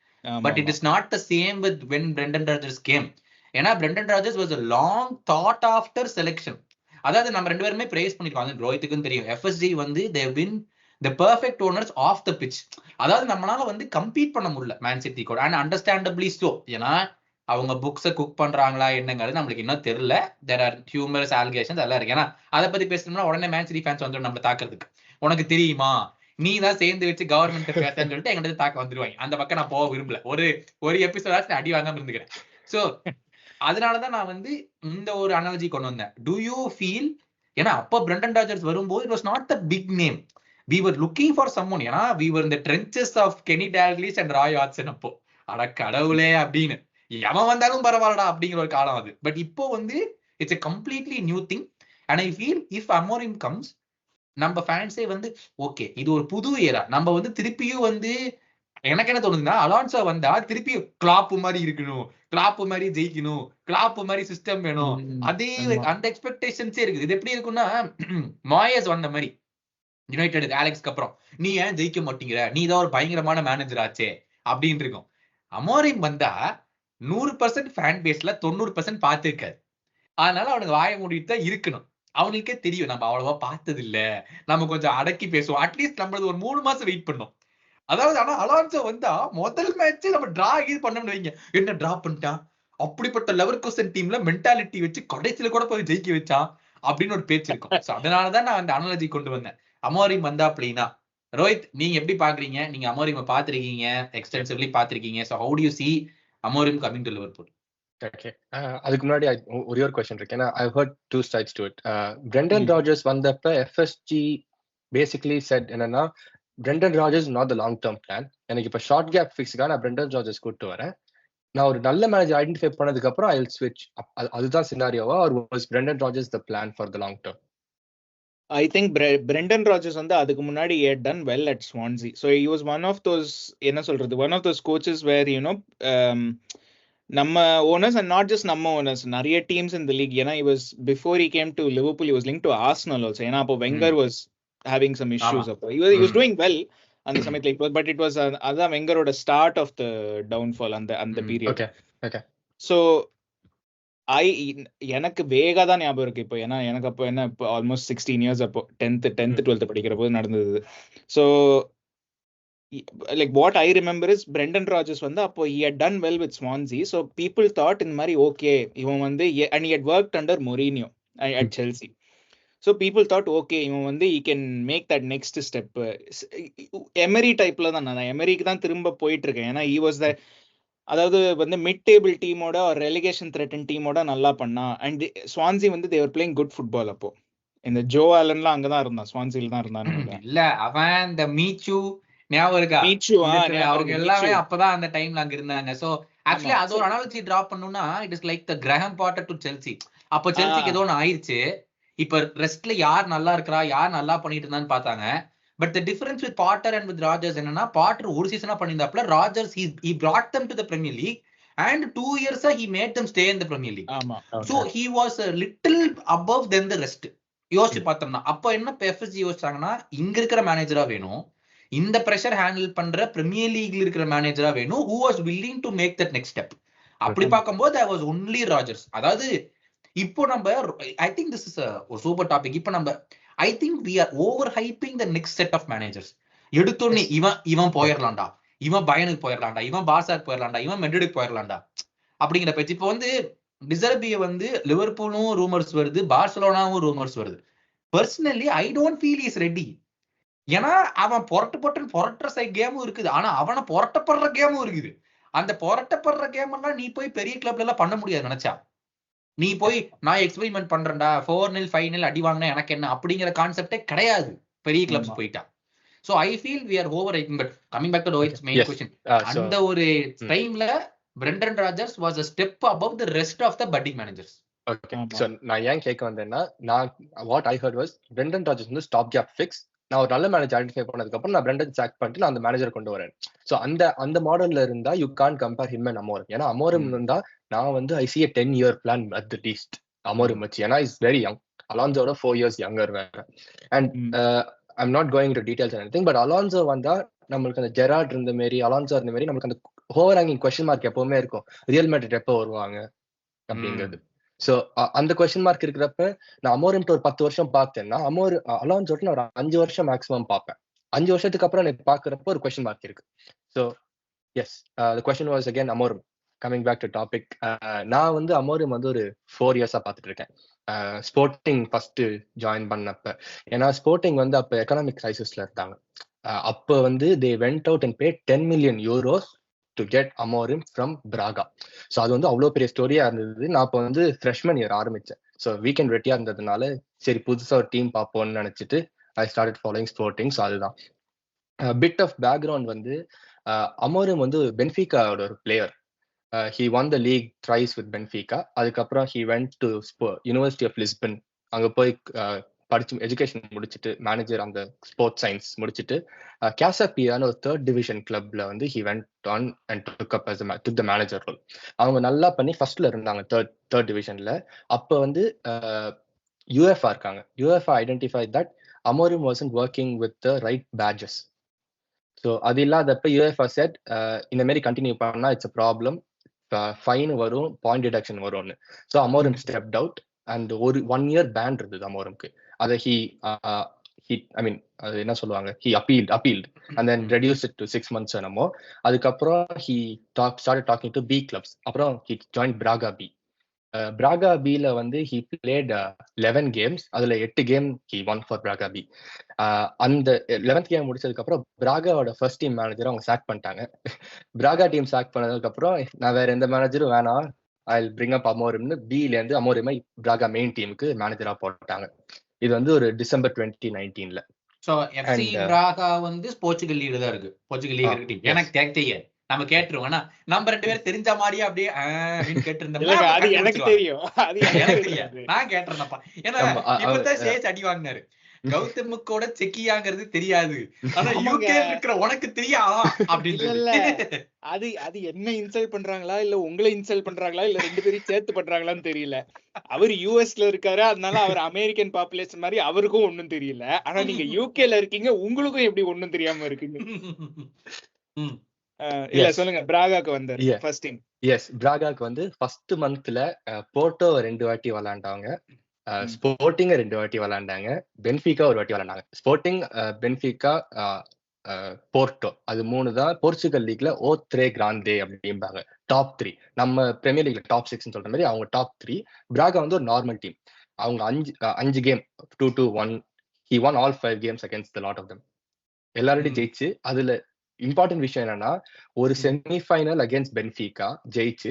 But it is not the same with when Brendan Rodgers came. ஏன்னா Brendan Rodgers was a long thought after selection. அதாவது நம்ம ரெண்டு பேருமே price பண்ணிருக்கோம். அது ரோஹித்துக்கும் தெரியும். FSG வந்து they have been the perfect owners off the pitch. அதாவது நம்மளால வந்து கம்பீட் பண்ண முடியல மேன் சிட்டி கூட. And understandably so. ஏன்னா அவங்க புக்ஸை குக் பண்றாங்களா என்னங்கிறது நம்மளுக்கு இன்னும் தெரியல. தேர் ஆர் ஹியூமரஸ் ஆலிகேஷன்ஸ் எல்லாம் இருக்கு. ஏன்னா அதை பத்தி பேசணும்னா உடனே மேன் சிட்டி ஃபேன்ஸ் வந்துடும் நம்மளை தாக்குறதுக்கு. உனக்கு தெரியுமா, நீ தான் சேர்ந்து வச்சு கவர்மெண்ட் பேசன்னு சொல்லிட்டு எங்கிட்ட தாக்க வந்துருவாங்க. அந்த பக்கம் நான் போக விரும்பல. ஒரு எபிசோட் அடி வாங்காம இருந்துக்கிறேன். சோ அதனாலதான் நான் வந்து இந்த ஒரு அனாலஜி கொண்டு வந்தேன். டு யூ ஃபீல், ஏன்னா அப்போ பிரெண்டன் ராஜர்ஸ் வரும்போது it was not the big name. we were looking for someone. ஏன்னா we were in the trenches of Kenny Dalglish and Roy Hodgson. அப்போ அட கடவுளே அப்படின்னு எவன் வந்தாலும் பரவாயில்லடா அப்படிங்கிற ஒரு காலம் அது. பட் இப்போ வந்து it's a completely new thing. and I feel if Amorim comes, நம்ம ஃபேன்ஸே வந்து ஓகே இது ஒரு புது ஏரா. நம்ம வந்து திருப்பியும் வந்து எனக்கு என்ன தோணுதுன்னா அலான்சோ வந்தா திருப்பியும் கிளாப் மாதிரி இருக்கணும், கிளாப் மாதிரி ஜெயிக்கணும், கிளாப் மாதிரி சிஸ்டம் வேணும். அதே அந்த எக்ஸ்பெக்டேஷன்ஸே இருக்குது. இது எப்படி இருக்குன்னா மாயஸ் வந்த மாதிரி யுனைடெட் அலெக்ஸ்க்கு அப்புறம் நீ ஏன் ஜெயிக்க மாட்டீங்கிற, நீ தான் ஒரு பயங்கரமான மேனேஜர் ஆச்சே அப்படின்னு இருக்கும். அமோரிம் வந்தா 100% ஃபேன் பேஸ்ல 90% பார்த்திருக்காரு. அதனால அவனுக்கு வாய மூடிட்டு தான் இருக்கணும். அவனுக்கே தெரியும் நம்ம அவ்வளவா பார்த்தது இல்ல, நம்ம கொஞ்சம் அடக்கி பேசுவோம். அட்லீஸ்ட் நம்மளது ஒரு 3 மாசம் வெயிட் பண்ணோம். அதாவது ஆனா அலான்சோ வந்தா முதல் மேட்ச் நம்ம டிரா பண்ணணும்னு வைங்க, என்ன டிரா பண்ணிட்டான், அப்படிப்பட்ட லெவர்கூசன் டீம்ல மென்டாலிட்டி வச்சு கடைசியில கூட போய் ஜெயிக்க வச்சான் அப்படின்னு ஒரு பேச்சு இருக்கும். அதனாலதான் நான் அந்த அனாலஜி கொண்டு வந்தேன். அமோரிம் வந்தா அப்படின்னா. ரோஹித் நீங்க எப்படி பாக்குறீங்க? நீங்க அமோரிம் பாத்திருக்கீங்க, எக்ஸ்டென்சிவ்லி பாத்திருக்கீங்க. So how do you see Amorim coming to Liverpool? Okay, அதுக்கு முன்னாடி ஒரே ஒரு क्वेश्चन இருக்கு. ஏன்னா I heard two sides to it. Brendan Rodgers வந்தப்ப எஃப்எஸ்ஜி பேசிக்கலி செட் என்னன்னா Brendan Rodgers not the long term plan. எனக்கு இப்ப ஷார்ட் கேப் ஃபிக்ஸ்க்காக நான் பிரெண்டன் ராஜர்ஸ் கூப்பிட்டு வரேன். நான் ஒரு நல்ல மேனேஜர் ஐடென்டிஃபை பண்ணதுக்கு அப்புறம் ஐ வில் ஸ்விட்ச். அதுதான் சினாரியோவா, or was Brendan Rodgers the plan for the long term? I think Brendan Rodgers வந்து அதுக்கு முன்னாடி he had done well at Swansea. So he was one of those என்ன சொல்றது one of those coaches where நம்ம owners and not just நம்ம owners நிறைய teams in the league ஏன்னா he was before he came to Liverpool he was linked to Arsenal also ஏன்னா அப்போ Wenger was having some issues அப்போ he was doing well அந்த சமயத்துல but it was அதான் வெங்கரோட start of the downfall அந்த period. So எனக்கு வேகா தான் ஞாபகம் இருக்கு இப்போ, ஏன்னா எனக்கு அப்போ என்ன இப்போ ஆல்மோஸ்ட் 16 years அப்போ 10th 12th படிக்கிற போது நடந்தது. So like what I remember is Brendan Rodgers வந்து அப்போ he had done well with Swansea, so people thought இந்த மாதிரி okay இவன் வந்து and he had worked under Mourinho at Chelsea, so people thought okay இவன் வந்து he can make that next step. Emery டைப்ல தான் நான் எமரிக்கு தான் திரும்ப போயிட்டு இருக்கேன், ஏன்னா he was the அதாவது வந்து மிட் டேபிள் டீமோட ஒரு ரெலிகேஷன் த்ரெட்டன் டீமோட நல்லா பண்ணா. அண்ட் ஸ்வான்சி வந்து they were playing good football அப்போ. இந்த ஜோ ஆலன்லாம் அங்கதான் இருந்தான், ஸ்வான்சில தான் இருந்தான்னு இல்ல அவன் இந்த மீச்சு ஞாபகம் இருக்கா? அவங்க எல்லாமே அப்பதான் அந்த டைம்ல அங்க இருந்தாங்க. சோ ஆக்சுவலி அது ஒரு அனாலஜி டிராப் பண்ணனும்னா it is like the Graham Potter to Chelsea. அப்போ செல்சிக்கு ஏதோ ஒன்று ஆயிருச்சு, இப்ப ரெஸ்ட்ல யார் நல்லா இருக்கா யார் நல்லா பண்ணிட்டு இருந்தான்னு பார்த்தாங்க. But the difference with Potter and with Rodgers என்னன்னா, Potter ஒரு சீசனா பண்ணிருந்தாப்ல, Rodgers he brought them to the Premier League and 2 years he made them stay in the Premier League. So he was a little above than the rest. யோசிச்சு பார்த்தோம்னா அப்ப என்ன FSG யோசிச்சாங்கன்னா, இங்க இருக்கிற மேனேஜரா வேணும், இந்த பிரஷர் ஹேண்டில் பண்ற பிரீமியர் லீக்ல இருக்கிற மேனேஜரா வேணும், who was willing to make that next step. அப்படி பார்க்கும்போது there was only Rodgers. அதாவது இப்போ நம்ம I think this is a super topic. இப்போ நம்ம I think we are overhyping the next set of managers. எடுத்தோன்னே இவன் போயிடலாம்டா, இவன் பயனுக்கு போயிடலாம்டா, இவன் பார்சாக்கு போயிடலாம்டா, இவன் மெட்ரிடுக்கு போயிடலாம்டா அப்படிங்கிற பேச்சு. இப்போ வந்து டிசர்பியை வந்து லிவர்பூலும் ரூமர்ஸ் வருது, பார்சலோனாவும் ரூமர்ஸ் வருது. Personally I don't feel is ready. ஏன்னா அவன் புரட்டுற கேமும் இருக்குது, ஆனா அவனை புரட்டப்படுற கேமும் இருக்குது. அந்த புரட்டப்படுற கேம் எல்லாம் நீ போய் பெரிய கிளப்ல எல்லாம் பண்ண முடியாது. நினைச்சா நீ போய் நான் எக்ஸ்பெரிமெண்ட் பண்றேன்டா 4-0 5-0 அடி வாங்கினா எனக்கு என்ன அப்படிங்கிற கான்செப்டே கிடையாது பெரிய கிளப்ஸ் போயிட்டா. So I feel we are overhyping. But coming back to Rohit's main question, அந்த ஒரு டைம்ல Brendan Rodgers was a step above the rest of the budding managers. Okay, so நான் ஏன் கேட்க வந்தேன்னா, நான் what I heard was Brendan Rodgers வந்து stop gap fix. நான் ஒரு நல்ல மேனேஜர் ஐடென்டிஃபை பண்ணதுக்கு அப்புறம் நான் பிரெண்டன் சாக் பண்ணிட்டு நான் அந்த மேனேஜர் கொண்டு வரேன். ஸோ அந்த மாடல்ல இருந்தா you can compare him and Amorim. ஏன்னா அமோரம் இருந்தா நான் வந்து I see a 10-year plan at the least Amorim வச்சு. ஏன்னா இஸ் வெரி யங், அலான்சோட 4 years younger வேற. And I'm not going to details anything, but Alonso வந்தா நம்மளுக்கு அந்த ஜெரார்ட் இருந்த மாதிரி, அலான்சோ இருந்த மாதிரி நம்மளுக்கு அந்த ஓவர் ஹேங்கிங் கொஸ்டின் மார்க் எப்பவுமே இருக்கும், ரியல் மேட்ரிட் எப்போ வருவாங்க அப்படிங்கிறது. சோ அந்த கொஸ்டின் மார்க் இருக்கிறப்ப நான் அமோரிம் ஒரு 10 வருஷம் பார்த்தேன்னா அலான்சோட்டு நான் ஒரு 5 வருஷம் மேக்ஸிமம் பார்ப்பேன். 5 வருஷத்துக்கு அப்புறம் எனக்கு பாக்குறப்ப ஒரு கொஸ்டின் மார்க் இருக்கு. So yes, the question was again Amorim. Coming back to topic, நான் வந்து அமோரிம் வந்து ஒரு 4 years பார்த்துட்டு இருக்கேன். ஸ்போர்ட்டிங் ஃபர்ஸ்ட் ஜாயின் பண்ணப்ப, ஏன்னா ஸ்போர்ட்டிங் வந்து அப்ப எக்கனாமிக் கிரைசிஸ்ல இருந்தாங்க. அப்ப வந்து they went out and paid 10 million euros to get Amorim from Braga. So அது வந்து அவ்வளோ பெரிய ஸ்டோரியா இருந்தது. நான் இப்போ வந்து ஃப்ரெஷ்மன் இயர் ஆரம்பிச்சேன். ஸோ வீக்கெண்ட் வெட்டியா இருந்ததுனால சரி புதுசா ஒரு டீம் பார்ப்போம்னு நினைச்சிட்டு I started following Sporting. So அதுதான் பிட் ஆஃப் பேக்ரவுண்ட். வந்து அமோரிம் வந்து பென்ஃபிகாவோட ஒரு player. He won the league thrice with Benfica. அதுக்கப்புறம் he went to university of Lisbon. அங்கே போய் படிச்சு எஜுகேஷன் முடிச்சுட்டு மேனேஜர் அந்த ஸ்போர்ட்ஸ் சயின்ஸ் முடிச்சுட்டு கேசப்பியான்னு ஒரு 3rd division கிளப்ல வந்து he went on and took the manager role. அவங்க நல்லா பண்ணி ஃபர்ஸ்ட்ல இருந்தாங்க 3rd divisionல. அப்ப வந்து யூஎஃப்ஆ இருக்காங்க. யூஎஃப்ஆ identify that Amorim wasn't working with the right badges. So அது இல்லாதப்ப யூஎஃப்ஆ செட் இந்த மாதிரி கண்டினியூ பண்ணா இட்ஸ் அ ப்ராப்ளம், ஃபைன் வரும், பாயிண்ட் டிடக்ஷன் வரும்னு. So Amorim stepped out and ஒரு 1 year பேன் இருந்தது அமோரிம்க்கு. அதை அது என்ன சொல்லுவாங்க, he appealed and then reduced it to 6 months என்னமோ. அதுக்கப்புறம் he started talking to B clubs. அப்புறம் he joined Braga B. Braga B-ல வந்து he played 11 games. அதுல 8 game he won for Braga B. அந்த 11th game முடிச்சதுக்கு அப்புறம் பிராகாவோட ஃபர்ஸ்ட் டீம் மேனேஜர் அவங்க chalk பண்ணிட்டாங்க. பிராகா டீம் சாக் பண்ணதுக்கு அப்புறம் நான் வேற எந்த மேனேஜரும் வேணாம், I'll bring up அமோரிம்னு பில இருந்து அமோரிமை பிராகா மெயின் டீமுக்கு மேனேஜரா போட்டாங்க. இது வந்து ஒரு December 2019ல. சோ எஃப்சி பிராகா வந்து போர்ச்சுகல் லீக்ல தான் இருக்கு. போர்ச்சுகல் லீக் டீம் எனக்கு தெரியும், நம்ம கேட்டுருவோம். நம்ம 2 பேரும் தெரிஞ்ச மாதிரியே அப்படியே கேட்டிருந்தோம். அது எனக்கு தெரியும், அது எனக்கு தெரியும், நான் கேட்டுறேன்ப்பா. ஏன்னா இப்பதான் சேஸ் அடி வாங்கினாரு. கௌதமுக்கோட செக்கியாங்கிறது தெரியாது, ஆனா ஆமாங்க. யூகே இருக்கிற உனக்கு தெரியாதா இல்ல அப்படின்றது. இல்ல அது என்ன இன்சல்ட் பண்றாங்களா இல்ல உங்களை இன்சல்ட் பண்றாங்களா இல்ல ரெண்டு பேரும் சேர்த்து பண்றாங்களான்னு தெரியல. அவர் யூஎஸ்ல இருக்காரு, அதனால அவர் அமெரிக்கன் பாப்புலேஷன் மாதிரி அவருக்கும் ஒண்ணும் தெரியல. ஆனா நீங்க யூகேல இருக்கீங்க, உங்களுக்கும் எப்படி ஒண்ணும் தெரியாம இருக்குங்க. ம். இல்ல Yes. சொல்லுங்க. பிராகாக்கு வந்தாரு Yeah. First time. எஸ், பிராகாக்கு வந்து ஃபர்ஸ்ட் மந்த்ல போர்ட்டோ 2 வாட்டி விளையாண்டாங்க, ஸ்போர்ட்டிங் 2 வாட்டி விளையாண்டாங்க, பென்ஃபிகா ஒரு வாட்டி விளையாண்டாங்க. ஸ்போர்ட்டிங், பென்ஃபிகா, போர்ட்டோ, அது 3 தான் போர்ச்சுகல் லீக்ல ஓ த்ரே கிராண்டே அப்படிம்பாங்க. டாப் 3. நம்ம பிரீமியர் லீக்ல டாப் 6 சொல்ற மாதிரி அவங்க டாப் 3. பிராகா வந்து ஒரு நார்மல் டீம். அவங்க 5 game 2-1 he won all 5 games against the lot of them. எல்லாரோடையும் ஜெயிச்சு, அதுல இம்பார்ட்டன்ட் விஷயம் என்னன்னா, ஒரு செமிஃபைனல் அகேன்ஸ்ட் பென்ஃபிகா ஜெயிச்சு,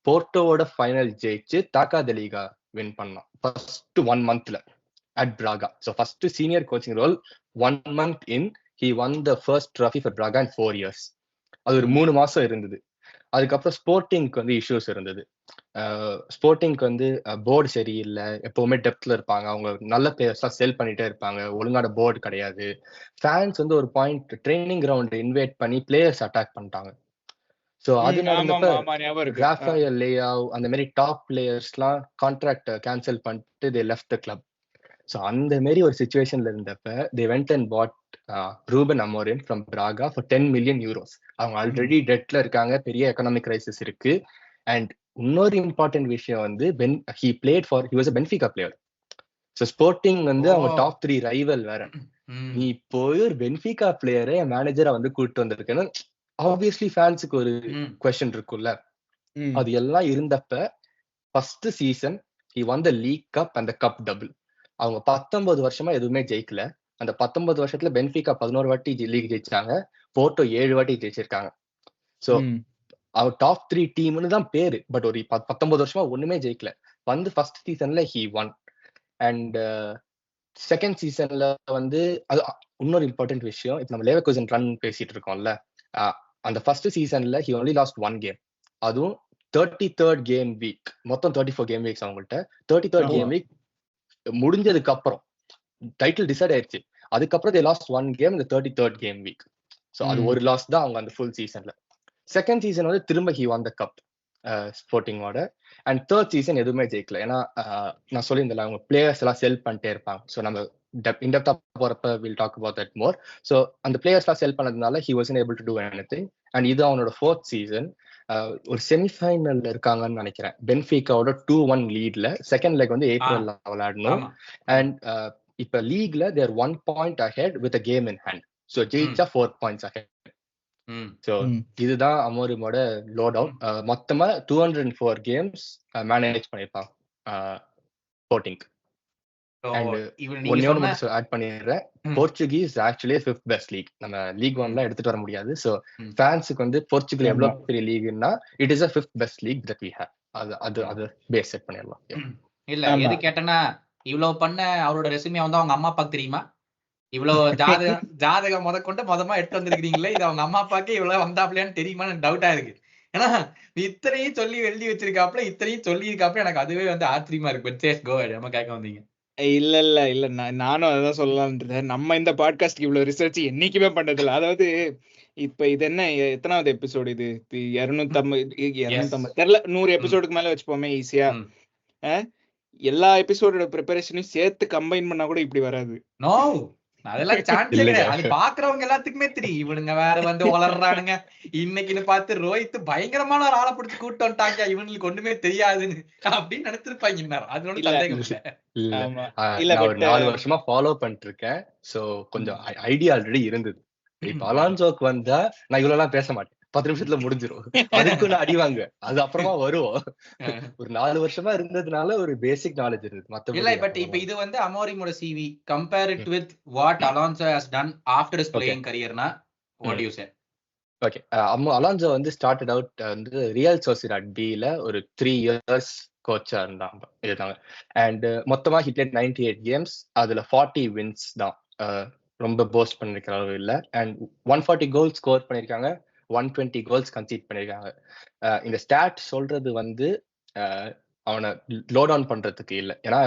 போர்ட்டோவோட ஃபைனல் ஜெயிச்சு தாக்கா லீகா வின் பண்ணோம் ஃபர்ஸ்ட் 1 மந்த்ல at Braga. So first senior coaching role 1 month in he won the first trophy for Braga in 4 years. அது ஒரு 3 மாசம் இருந்தது. அதுக்கப்புறம் ஸ்போர்ட்டிங்க்கு வந்து இஷ்யூஸ் இருந்தது. ஸ்போர்ட்டிங்க்கு வந்து போர்டு சரியில்லை, எப்பவுமே டெப்த்ல இருப்பாங்க, அவங்க நல்ல பிளேயர்ஸ்லாம் செல் பண்ணிட்டே இருப்பாங்க, ஒழுங்கான போர்டு கிடையாது. ஃபேன்ஸ் வந்து ஒரு பாயிண்ட் ட்ரைனிங் கிரவுண்ட் இன்வைட் பண்ணி பிளேயர்ஸ் அட்டாக் பண்ணிட்டாங்க. ஸோ அது நடந்தப்ப ராஃபேல் லேயாவ் அந்த மாதிரி டாப் பிளேயர்ஸ்லாம் கான்ட்ராக்ட் கேன்சல் பண்ணிட்டு they left the club. So அந்த மாதிரி ஒரு சுச்சுவேஷன்ல இருந்தப்ப they went and paid Ruben Amorim from Braga for 10 million euros. அவங்க ஆல்ரெடி டெட்ல இருக்காங்க, பெரிய எக்கனாமிக் கிரைசிஸ் இருக்கு. அண்ட் இன்னொரு இம்பார்ட்டன்ட் விஷயம் வந்து he was a Benfica player. So Sporting வந்து அவங்க டாப் 3 ரைவல் வேற. நீ போய் ஒரு பென்ஃபிகா பிளேயரை என் மேனேஜரா வந்து கூப்பிட்டு வந்திருக்கேன்னு ஆப்வியஸ்லி ஃபேன்ஸுக்கு ஒரு கொஸ்டின் இருக்கும்ல. அது எல்லாம் இருந்தப்ப first season he won the league cup and cup double. அவங்க 19 வருஷமா எதுவுமே ஜெயிக்கல. அந்த 19 வருஷத்துல பென்ஃபிகா 11 வாட்டி லீக் ஜெயிச்சாங்க, போர்ட்டோ 7 வாட்டி ஜெயிச்சிருக்காங்க. ஸோ அவர் டாப் 3 டீம்னு தான் பேரு, பட் ஒரு 19 வருஷமா ஒண்ணுமே ஜெயிக்கல. வந்து ஃபர்ஸ்ட் சீசன்ல he won. அண்ட் செகண்ட் சீசன்ல வந்து அது இன்னொரு இம்பார்ட்டன்ட் விஷயம். இப்ப நம்ம லேவர்கூசன் ரன் பேசிட்டு இருக்கோம்ல, அந்த ஃபர்ஸ்ட் சீசன்ல he only lost 1 game. அதுவும் 33rd game week. மொத்தம் 34 game weeks அவங்கள்ட்ட. 33rd game week முடிஞ்சதுக்கு அப்புறம் டைட்டில் டிசைட் ஆயிடுச்சு. அதுக்கப்புறம் they lost 1 game in the 33rd game week. So அது ஒரு லாஸ் தான் அவங்க அந்த ஃபுல் சீசன்ல. செகண்ட் சீசன் வந்து திரும்ப he won the cup ஸ்போர்ட்டிங்கோட. அண்ட் தேர்ட் சீசன் எதுவுமே ஜெயிக்கல. ஏன்னா நான் சொல்லியிருந்தேன் அவங்க பிளேயர்ஸ் எல்லாம் செல் பண்ணிட்டே இருப்பாங்க. ஸோ நம்ம இன்டெப்தா போறப்ப will talk about that more. So அந்த பிளேயர்ஸ் எல்லாம் செல் பண்ணதுனால he wasn't able to do anything. அண்ட் இது அவனோட 4th சீசன். ஒரு செமிஃபைனல்ல இருக்காங்கன்னு நினைக்கிறேன், பென்ஃபிகாவோட 2-1 லீட்ல. செகண்ட் லெக் வந்து ஏப்ரல்ல விளையாடணும். அண்ட் இப்ப லீக்ல தேர் 1 point ahead with a game in hand. So ஜெயிச்சா 4 points ahead. ஸோ இதுதான் அமோரிமோட லோட் அவுட். மொத்தமா 204 கேம்ஸ் மேனேஜ் பண்ணிருப்பான் ஸ்போர்ட்டிங். அண்ட் ஒன்னே மட்டும் ஆட் பண்ணிடுறேன், Portuguese actually 5th best league. நம்ம லீக் 1ல எடுத்துட்டு வர முடியாது. ஸோ ஃபேன்ஸுக்கு வந்து போர்ச்சுகல் எவ்வளவு பெரிய லீக்னா it is a 5th best league that we have. அது பேஸ் செட் பண்ணிடலாம். இல்ல எது கேட்டனா, இவ்வளவு பண்ண அவரோட ரெசுமே வந்து அவங்க அம்மா அப்பாக்கு தெரியுமா? இவ்வளவு ஜாதகம் முதற்கொண்டு மொதமா எடுத்து வந்திருக்கீங்களே, இது அவங்க அம்மா அப்பாக்கே இவ்வளவு வந்தாப்லையான்னு தெரியுமான்னு டவுட்டா இருக்கு. ஏன்னா இத்தனையும் சொல்லி எழுதி வச்சிருக்காப்ல, இத்தனையும் சொல்லி இருக்காப்ல, எனக்கு அதுவே வந்து ஆச்சரியமா இருக்கு. But Chase go ahead. நம்ம கேட்க வந்தீங்க. இல்ல நானும் அதான் சொல்லலாம்ன்றேன். நம்ம இந்த பாட்காஸ்ட்க்கு இவ்வளவு ரிசர்ச் என்னைக்குமே பண்ணதில்ல. அதாவது இப்ப இது என்ன எத்தனாவது எபிசோடு? இது 250 தெரியல, 100 எபிசோடுக்கு மேல வச்சுப்போமே ஈஸியா. எல்லா எபிசோடோட ப்ரிப்பரேஷனையும் சேர்த்து கம்பைன் பண்ணா கூட இப்படி வராது. நோ, அதெல்லாம் சான்ஸே கிடையாது. அது பாக்குறவங்க எல்லாத்துக்குமே தெரியும், இவனுங்க வேற வந்து வளர்றானுங்க. இன்னைக்குன்னு பார்த்து ரோஹித் பயங்கரமான ஒரு ஆளை பிடிச்சு கூட்டு வந்துட்டாங்க, இவனுக்கு ஒண்ணுமே தெரியாதுன்னு அப்படின்னு நினைச்சிருப்பாங்க. அதோட சந்தேகம் இல்ல. ஒரு 4 வருஷமா ஃபாலோ பண்ணிட்டு இருக்கேன். சோ கொஞ்சம் ஐடியா ஆல்ரெடி இருந்தது. இப்ப அலான்சோக்கு வந்தா நான் இவ்வளவு எல்லாம் பேச மாட்டேன், 10 நிமிஷத்துல முடிஞ்சிரும். அதுக்கு நான் அடிவாங்க, அது அப்புறமா வருவோம். ஒரு 4 வருஷமா இருந்ததுனால ஒரு பேசிக் நாலேஜ் இருக்கு. இல்ல பட் இப்ப இது வந்து அமோரிமோட CV compare it with what Alonso has done after his playing கரியர்னா what you say? Okay, Alonso வந்து ஸ்டார்டட் அவுட் வந்து ரியல் சோசிடாட் பில ஒரு 3 years கோச்சா இருந்தாங்க. அண்ட் மொத்தமா ஹி பிளேட் 98 கேம்ஸ். அதுல 40 வின்ஸ் தான். ரொம்ப போஸ்ட் பண்ணிருக்கிற அளவு இல்ல. அண்ட் 140 கோல்ஸ் ஸ்கோர் பண்ணிருக்காங்க, 120 கோல்ஸ் கன்சீட் பண்ணிருக்காங்க. இந்த ஸ்டாட் சொல்றது வந்து அவனை லோ டவுன் பண்றதுக்கு இல்ல. ஏன்னா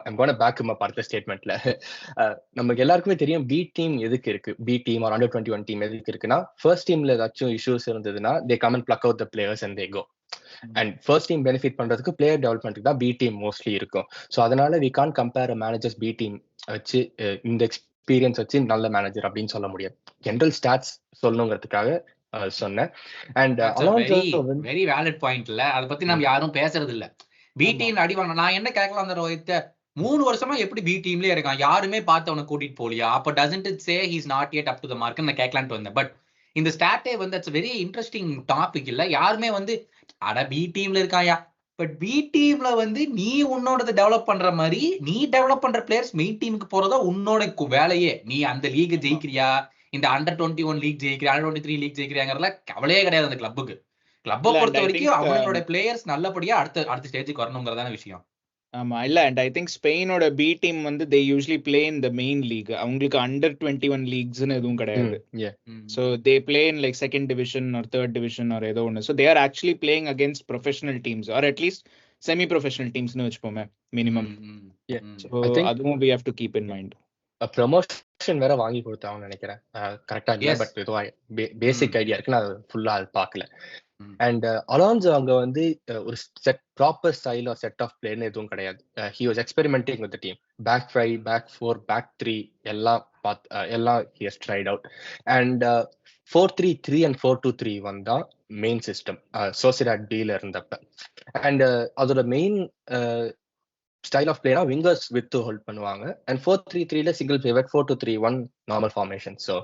I'm going to back him up அடுத்த ஸ்டேட்மெண்ட்ல. நமக்கு எல்லாருக்குமே தெரியும் பி டீம் எதுக்கு இருக்கு, B team or under 21 team எதுக்கு இருக்குன்னா, ஃபர்ஸ்ட் டீம்ல ஏதாச்சும் இஷ்யூஸ் இருந்ததுன்னா they come and pluck out the players and they go. And first team benefit பண்றதுக்கு பிளேயர் டெவலப்மெண்ட்டுக்கு தான் பி டீம் மோஸ்ட்லி இருக்கும். ஸோ அதனால we can compare managers B team வச்சு இந்த எக்ஸ்பீரியன்ஸ் வச்சு நல்ல மேனேஜர் அப்படின்னு சொல்ல முடியாது. ஜென்ரல் ஸ்டாட்ஸ் சொல்லணுங்கிறதுக்காக சொன்னேன். And Alonzo very valid point இல்ல, அதை பத்தி நம்ம யாரும் பேசுறது இல்ல. பி டீம் அடி வாங்க நான் என்ன கேட்கலாம், அந்த ரோஹித் 3 வருஷமா எப்படி பி டீம்லயே இருக்கான், யாருமே பார்த்து அவனை கூட்டிட்டு போலியா? அப்ப doesn't it say he's not yet up to the mark நான் கேட்கலான்ட்டு வந்தேன். பட் இந்த ஸ்டாட்டே வந்து இட்ஸ் வெரி இன்ட்ரெஸ்டிங் டாபிக் இல்ல. யாருமே வந்து அட பி டீம்ல இருக்காயா, பட் பி டீம்ல வந்து நீ உன்னோட டெவலப் பண்ற மாதிரி நீ டெவலப் பண்ற பிளேயர்ஸ் மெயின் டீமுக்கு போறதா உன்னோட வேலையே. நீ அந்த லீக் ஜெயிக்கிறியா, இந்த அண்டர் 21 லீக் ஜெயிக்கிறியா, அண்டர் 23 லீக் ஜெயிக்கிறியாங்கிறதுல கவலையே கிடையாது அந்த கிளப்புக்கு. கிளப்பை பொறுத்த வரைக்கும் அவங்களோட பிளேயர்ஸ் நல்லபடியா அடுத்த ஸ்டேஜுக்கு வரணுங்கிறதான விஷயம். ஆமா இல்ல, அண்ட் ஐ திங்க் ஸ்பெயினோட பி டீம் வந்து they usually play in the main league. அவங்களுக்கு அண்டர் 21 லீக்ஸ்னு எதுவும் கிடையாது. So they play in like second division or third division or ஏதோ ஒன்று. So they are actually playing against professional teams or at least semi professional டீம்ஸ்னு வச்சுப்போமே minimum. So அதுவும் we have to keep in mind. Promotion வேற வாங்கி கொடுத்தாங்கன்னு நினைக்கிறேன், கரெக்டா இல்ல, பட் இதுவா பேசிக் ஐடியா இருக்கு, நான் ஃபுல்லா அது பார்க்கல. அண்ட் அலான்சோ அங்க வந்து ஒரு proper style or set of பிளேன்னு எதுவும் கிடையாது. He was experimenting with the team. Back 5, back 4, back 3 எல்லாம் he has tried out. And 4-3-3 and 4-2-3 வந்தா மெயின் சிஸ்டம் சோசிடாட் பில இருந்தப்ப. அண்ட் அதோட மெயின் ஸ்டைல் ஆஃப் பிளேனா விங்கர்ஸ் வித் ஹோல்ட் பண்ணுவாங்க. அண்ட் 4-3-3ல single pivot, 4-2-3-1 normal formation. So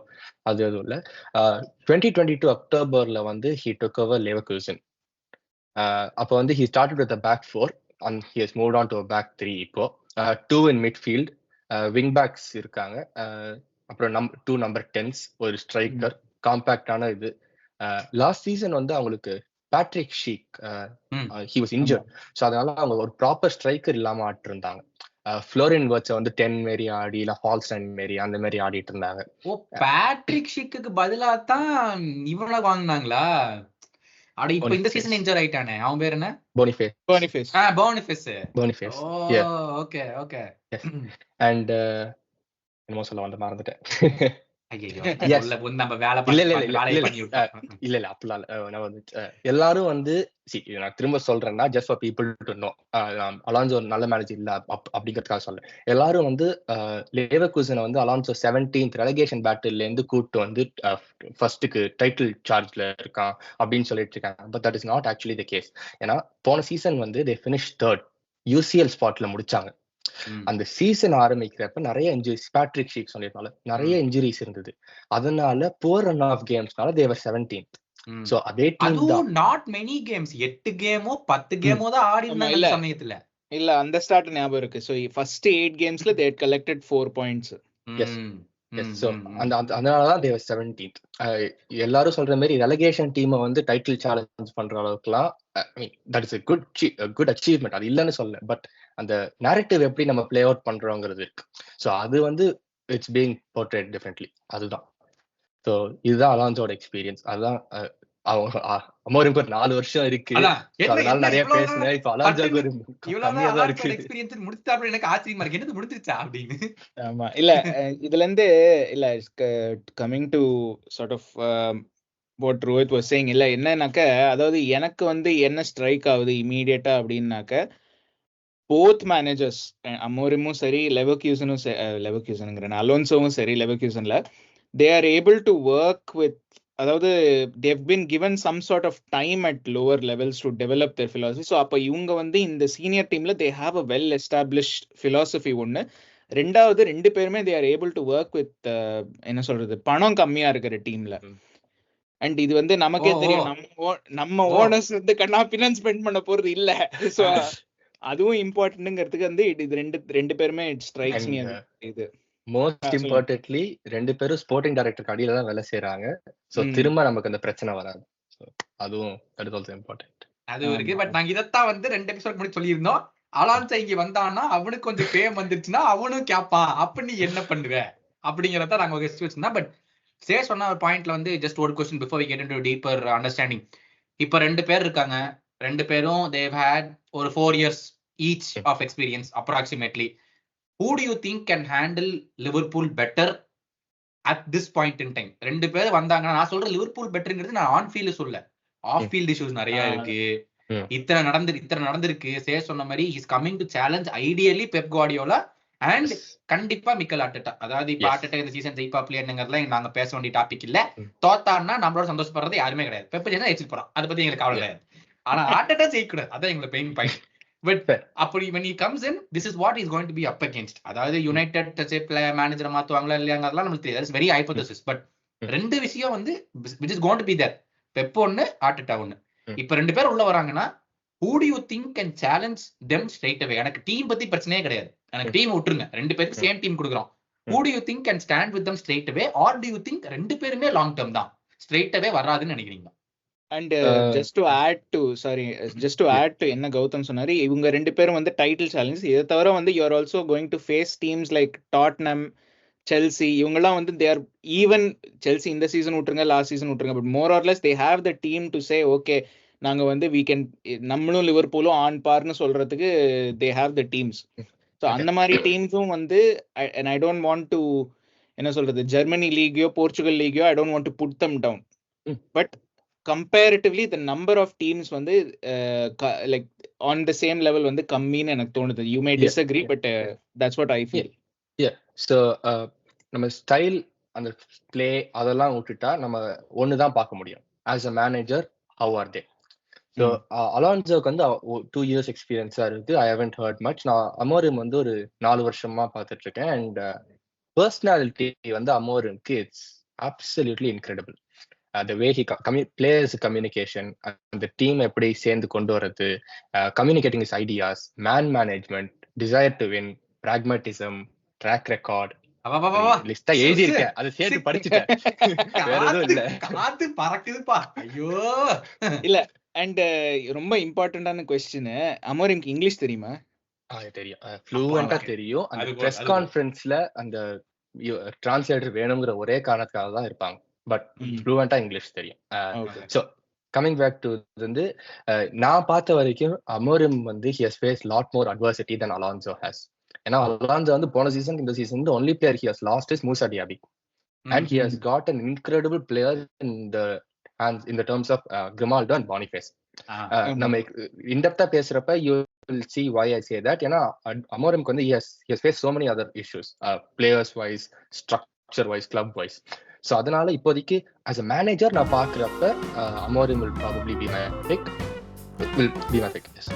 அது எதுவும் இல்லை. 2022 அக்டோபர்ல வந்து ஹி டுக் ஓவர் லெவர்கூசன். அப்போ வந்து he started with back 4 and he has moved on to back 3. இப்போ 2 இன் மிட்ஃபீல்ட், விங் பேக்ஸ் இருக்காங்க, அப்புறம் 2 நம்பர் 10s, ஒரு ஸ்ட்ரைக்கர், காம்பேக்டான இது. லாஸ்ட் சீசன் வந்து அவங்களுக்கு Patrick seekh he was injured. So அதனால அவங்க ஒரு ப்ராப்பர் ஸ்ட்ரைக்கர் இல்லாம ஆடிட்டு இருந்தாங்க. ஃப்ளோரின் வர்ட்ஸை வந்து 10 மாரி ஆடி இல்ல ஃபால்ஸ் 10 மாரி அந்த மாதிரி ஆடிட்டு இருந்தாங்க. ஓ, பேட்ரிக் ஷீக்கு பதிலா தான் இவங்கள வாங்குனாங்களா? அட இப்போ இந்த சீசன் இன்ஜர் ஆயிட்டானே, அவன் பேர் என்ன? போனிஃபேஸ். Okay okay. அண்ட் என்னமோ சொல்ல வந்து மறந்துட்டேன். எல்லாரும் வந்து நான் திரும்ப சொல்றேன்னா just for people to know, Alonso நல்ல மேனேஜர் இல்ல அப்படிங்கறதுக்காக சொல்றேன். எல்லாரும் வந்து லேவர்கூசனை வந்து அலான்சோ 17th ரெலகேஷன் பேட்டில்ல இருந்து கூட்டு வந்து ஃபர்ஸ்ட்டுக்கு டைட்டில் சார்ஜ்ல இருக்கான் அப்படின்னு சொல்லிட்டு இருக்காங்க. But that is not actually the case. ஏன்னா போன சீசன் வந்து they finished 3rd, UCL ஸ்பாட்ல முடிச்சாங்க. அந்த சீசன் ஆரம்பிக்கிறப்ப நிறைய இன்ஜுரிஸ், பேட்ரிக் ஷீக் சொல்லிருந்தால நிறைய இன்ஜுரிஸ் இருந்தது. அதனால புவர் ரன் ஆஃப் கேம்ஸ்னால they were 17th. சோ அதே டீம் தான் நாட் many games, 8 கேமோ 10 கேமோ தான் ஆடி இருந்தாங்க அந்த சமயத்துல. இல்ல அந்த ஸ்டார்ட் ஞாபகம் இருக்கு. So first 8 கேம்ஸ்ல they had collected 4 points. yes so அதனாலதான் they were 17th. எல்லாரும் சொல்ற மாதிரி ரெலகேஷன் டீமை வந்து டைட்டில் சேலஞ்ச் பண்ற அளவுக்குலாம் that is a good achievement, அது இல்லன்னு சொல்ல. பட் அந்த narrative எப்படி நம்ம பிளே அவுட் பண்றோங்கிறது இருக்கு. சோ அது வந்து it's being portrayed differently. அதுதான். சோ இதுதான் அலான்சோட எக்ஸ்பீரியன்ஸ். அதுதான் அமோரிம் 4 வருஷம் இருக்கு, அதனால நிறைய பேசுனேன். இப்ப அலான்சோக்கு ஒரு கம்மியா தான் இருக்கு. எக்ஸ்பீரியன்ஸ் முடிச்சா அப்படி எனக்கு ஆச்சரியமா இருக்கு, என்னது முடிஞ்சிருச்சா அப்படின்னு. ஆமா இல்ல இதுல இருந்து இல்ல coming to sort of what Rohit was saying, இல்ல என்னன்னாக்க, அதாவது எனக்கு வந்து என்ன ஸ்ட்ரைக் ஆகுது இமீடியட்டா அப்படின்னாக்க, போத் மேனேஜர்ஸ் அமோரிமும் சரி லெவர்கூசனுங்கிறேன் அலோன்சோவும் சரி லெவர்கூசன்ல they are able to work with, அதாவது they've been given some sort of time at lower levels to develop their philosophy. so அப்ப இவங்க வந்து இந்த சீனியர் டீம்ல they have a well established philosophy. ஒன்னு. ரெண்டாவது 2 பேருமே they are able to work with என்ன சொல்றது, பணம் கம்மியா இருக்கிற டீம்ல. அண்ட் இது வந்து நமக்கே தெரியும், நம்ம ஓனர்ஸ் வந்து கண்ணாப்பின்னு ஸ்பெண்ட் பண்ண போறது இல்ல. சோ அதுவும் இம்பார்ட்டன்ட்ங்கிறதுக்கு வந்து இது ரெண்டு பேருமே இட் ஸ்ட்ரைக்ஸ் மீ. இது மோஸ்ட் இம்பார்ட்டன்ட்லி 2 பேரும் ஸ்போர்ட்டிங் டைரக்டர் அடியில தான் வேலை செய்யறாங்க. சோ திரும்ப நமக்கு அந்த பிரச்சனை வராது. அதுவும் தட் இஸ் ஆல்சோ இம்பார்ட்டன்ட். அது இருக்கு. பட் நாங்க இதத்தான் வந்து 2 எபிசோட் முன்னாடி சொல்லியிருந்தோம். அலான்சோ இங்க வந்தான்னா அவனுக்கு கொஞ்சம் பேம் வந்துருச்சுன்னா அவனும் கேட்பான், அப்ப நீ என்ன பண்ணுவ அப்படிங்கறத நாங்க கெஸ்ட் வச்சிருந்தோம். பட் சே சொன்ன ஒரு பாயிண்ட்ல வந்து ஜஸ்ட் ஒரு question before we get into deeper understanding. இப்ப 2 பேர் இருக்காங்க, 2 பேரும் தேவ் ஹேட் ஒரு 4 years each of experience approximately. Who do you think can handle Liverpool better at this point in time? ரெண்டு பேர் வந்தாங்கன்னா, நான் சொல்ற லிவர்பூல் பெட்டர்ங்கிறது நான் ஆன் ஃபீல்ட் சொல்ல, ஆஃப் ஃபீல்ட் இஷ்யூஸ் நிறைய இருக்கு. இத்தனை நடந்திருக்கு. சே சொன்ன மாதிரி is coming to challenge ideally Pep Guardiola and கண்டிப்பா மிக்கல் ஆர்டெட்டா. அதாவது இப்ப ஆர்டெட்டா இந்த சீசன் ஜெயிப்பாப்ல என்னங்கிறதுலாம் நாங்க பேச வேண்டிய டாபிக் இல்ல. தோத்தான்னா நம்மளோட சந்தோஷப்படுறது யாருமே கிடையாது. பெப் ஜெயிச்சா ஜெயிச்சு போறான், அதை பத்தி எங்களுக்கு கவலை கிடையாது. ஆனா ஆர்டெட்டா ஜெயிக்கூடாது, அதான் எங்களுக்கு பெயின் பாயிண்ட். பட் அப்படி when he comes in, this is what he's going to be up against. அதாவது யுனைடெட் மேனேஜரை மாத்துவாங்களா இல்லையாங்கிறதுலாம் நமக்கு தெரியாது. That's very hypothesis. பட் ரெண்டு விஷயம் வந்து which is going to be there. Pep ஒன்னு, ஆர்டெட்டா ஒன்னு. இப்ப ரெண்டு பேர் உள்ள வராங்கன்னா, who do you think can challenge them straight away? எனக்கு டீம் பத்தி பிரச்சனையே கிடையாது, எனக்கு டீம் விட்டுருங்க, ரெண்டு பேருக்கு சேம் டீம் கொடுக்குறோம். who do you think can stand with them straight away, or do you think ரெண்டு பேருமே லாங் டர்ம் தான் ஸ்ட்ரெயிட் அவே வராதுன்னு நினைக்கிறீங்க? And just to add to என்ன கௌதம் சொன்னாரு, இவங்க ரெண்டு பேரும் வந்து டைட்டில் சேலஞ்ச். இதை தவிர வந்து you are also going to face teams like Tottenham, Chelsea. இவங்கெல்லாம் வந்து தே ஆர் ஈவன், செல்சி இந்த சீசன் விட்டுருங்க, லாஸ்ட் சீசன் விட்டுருங்க, but more or less they have the team to say okay நாங்க வந்து we can, நம்மளும் லிவர்பூலும் ஆன் பார்னு சொல்றதுக்கு they have the teams. So அந்த மாதிரி டீம்ஸும் வந்து and I don't want to, என்ன சொல்றது, ஜெர்மனி லீக்கையோ போர்ச்சுகல் லீக்கையோ I don't want to put them down, but comparatively the number of teams வந்து like on the same level வந்து கம்மின்னு எனக்கு தோணுது. You may disagree, but that's what I feel. So நம்ம ஸ்டைல், அந்த பிளே அதெல்லாம் விட்டுட்டா நம்ம ஒண்ணுதான் பார்க்க முடியும். As a manager, how are they? So அலான்சோக்கு வந்து 2 years எக்ஸ்பீரியன்ஸா இருக்கு. I haven't heard much. நான் அமோரிம் வந்து ஒரு 4 வருஷமா பார்த்துட்டு இருக்கேன். அண்ட் பர்சனாலிட்டி வந்து அமோரிம்க்கு it's absolutely incredible. the way he players communication, அந்த டீம் எப்படி சேர்ந்து கொண்டு வரது, communicating his ideas, man management, desire to win, pragmatism, track record, லிஸ்டா எழுதி இருக்கேன், அதை சேர்த்து படிச்சுட்டேன், வேற எதுவும் இல்ல. காத்து பறக்குதுப்பா, ஐயோ இல்ல. அண்ட் ரொம்ப இம்பார்ட்டன்டான क्वेश्चन, அமோரிம்க்கு இங்கிலீஷ் தெரியுமா? தெரியும், ஃப்ளூவெண்டா தெரியும். அந்த பிரஸ் கான்ஃபரன்ஸ்ல அந்த டிரான்ஸ்லேட்டர் வேணுங்கிற ஒரே காரணத்துக்காக தான் இருப்பாங்க, பட் ஃப்ளூவெண்டா இங்கிலீஷ் தெரியும். ஸோ கமிங் பேக் டு வந்து நான் பார்த்த வரைக்கும் அமோரிம் வந்து he has faced lot more adversity than Alonso has. ஏன்னா அலான்சோ வந்து போன சீசன் இந்த season the only player he has lost is Moussa Diaby, and he has got an incredible player in the terms of Grimaldo and Boniface. நம்ம in-depth பேசுறப்ப you will see why I say that. ஏன்னா அமோரிம்க்கு வந்து he has faced so many other issues, players wise, structure wise, club wise. So அதனால இப்போதைக்கு as a manager நான் பார்க்குறப்ப Amorim will probably be my pick. Yes.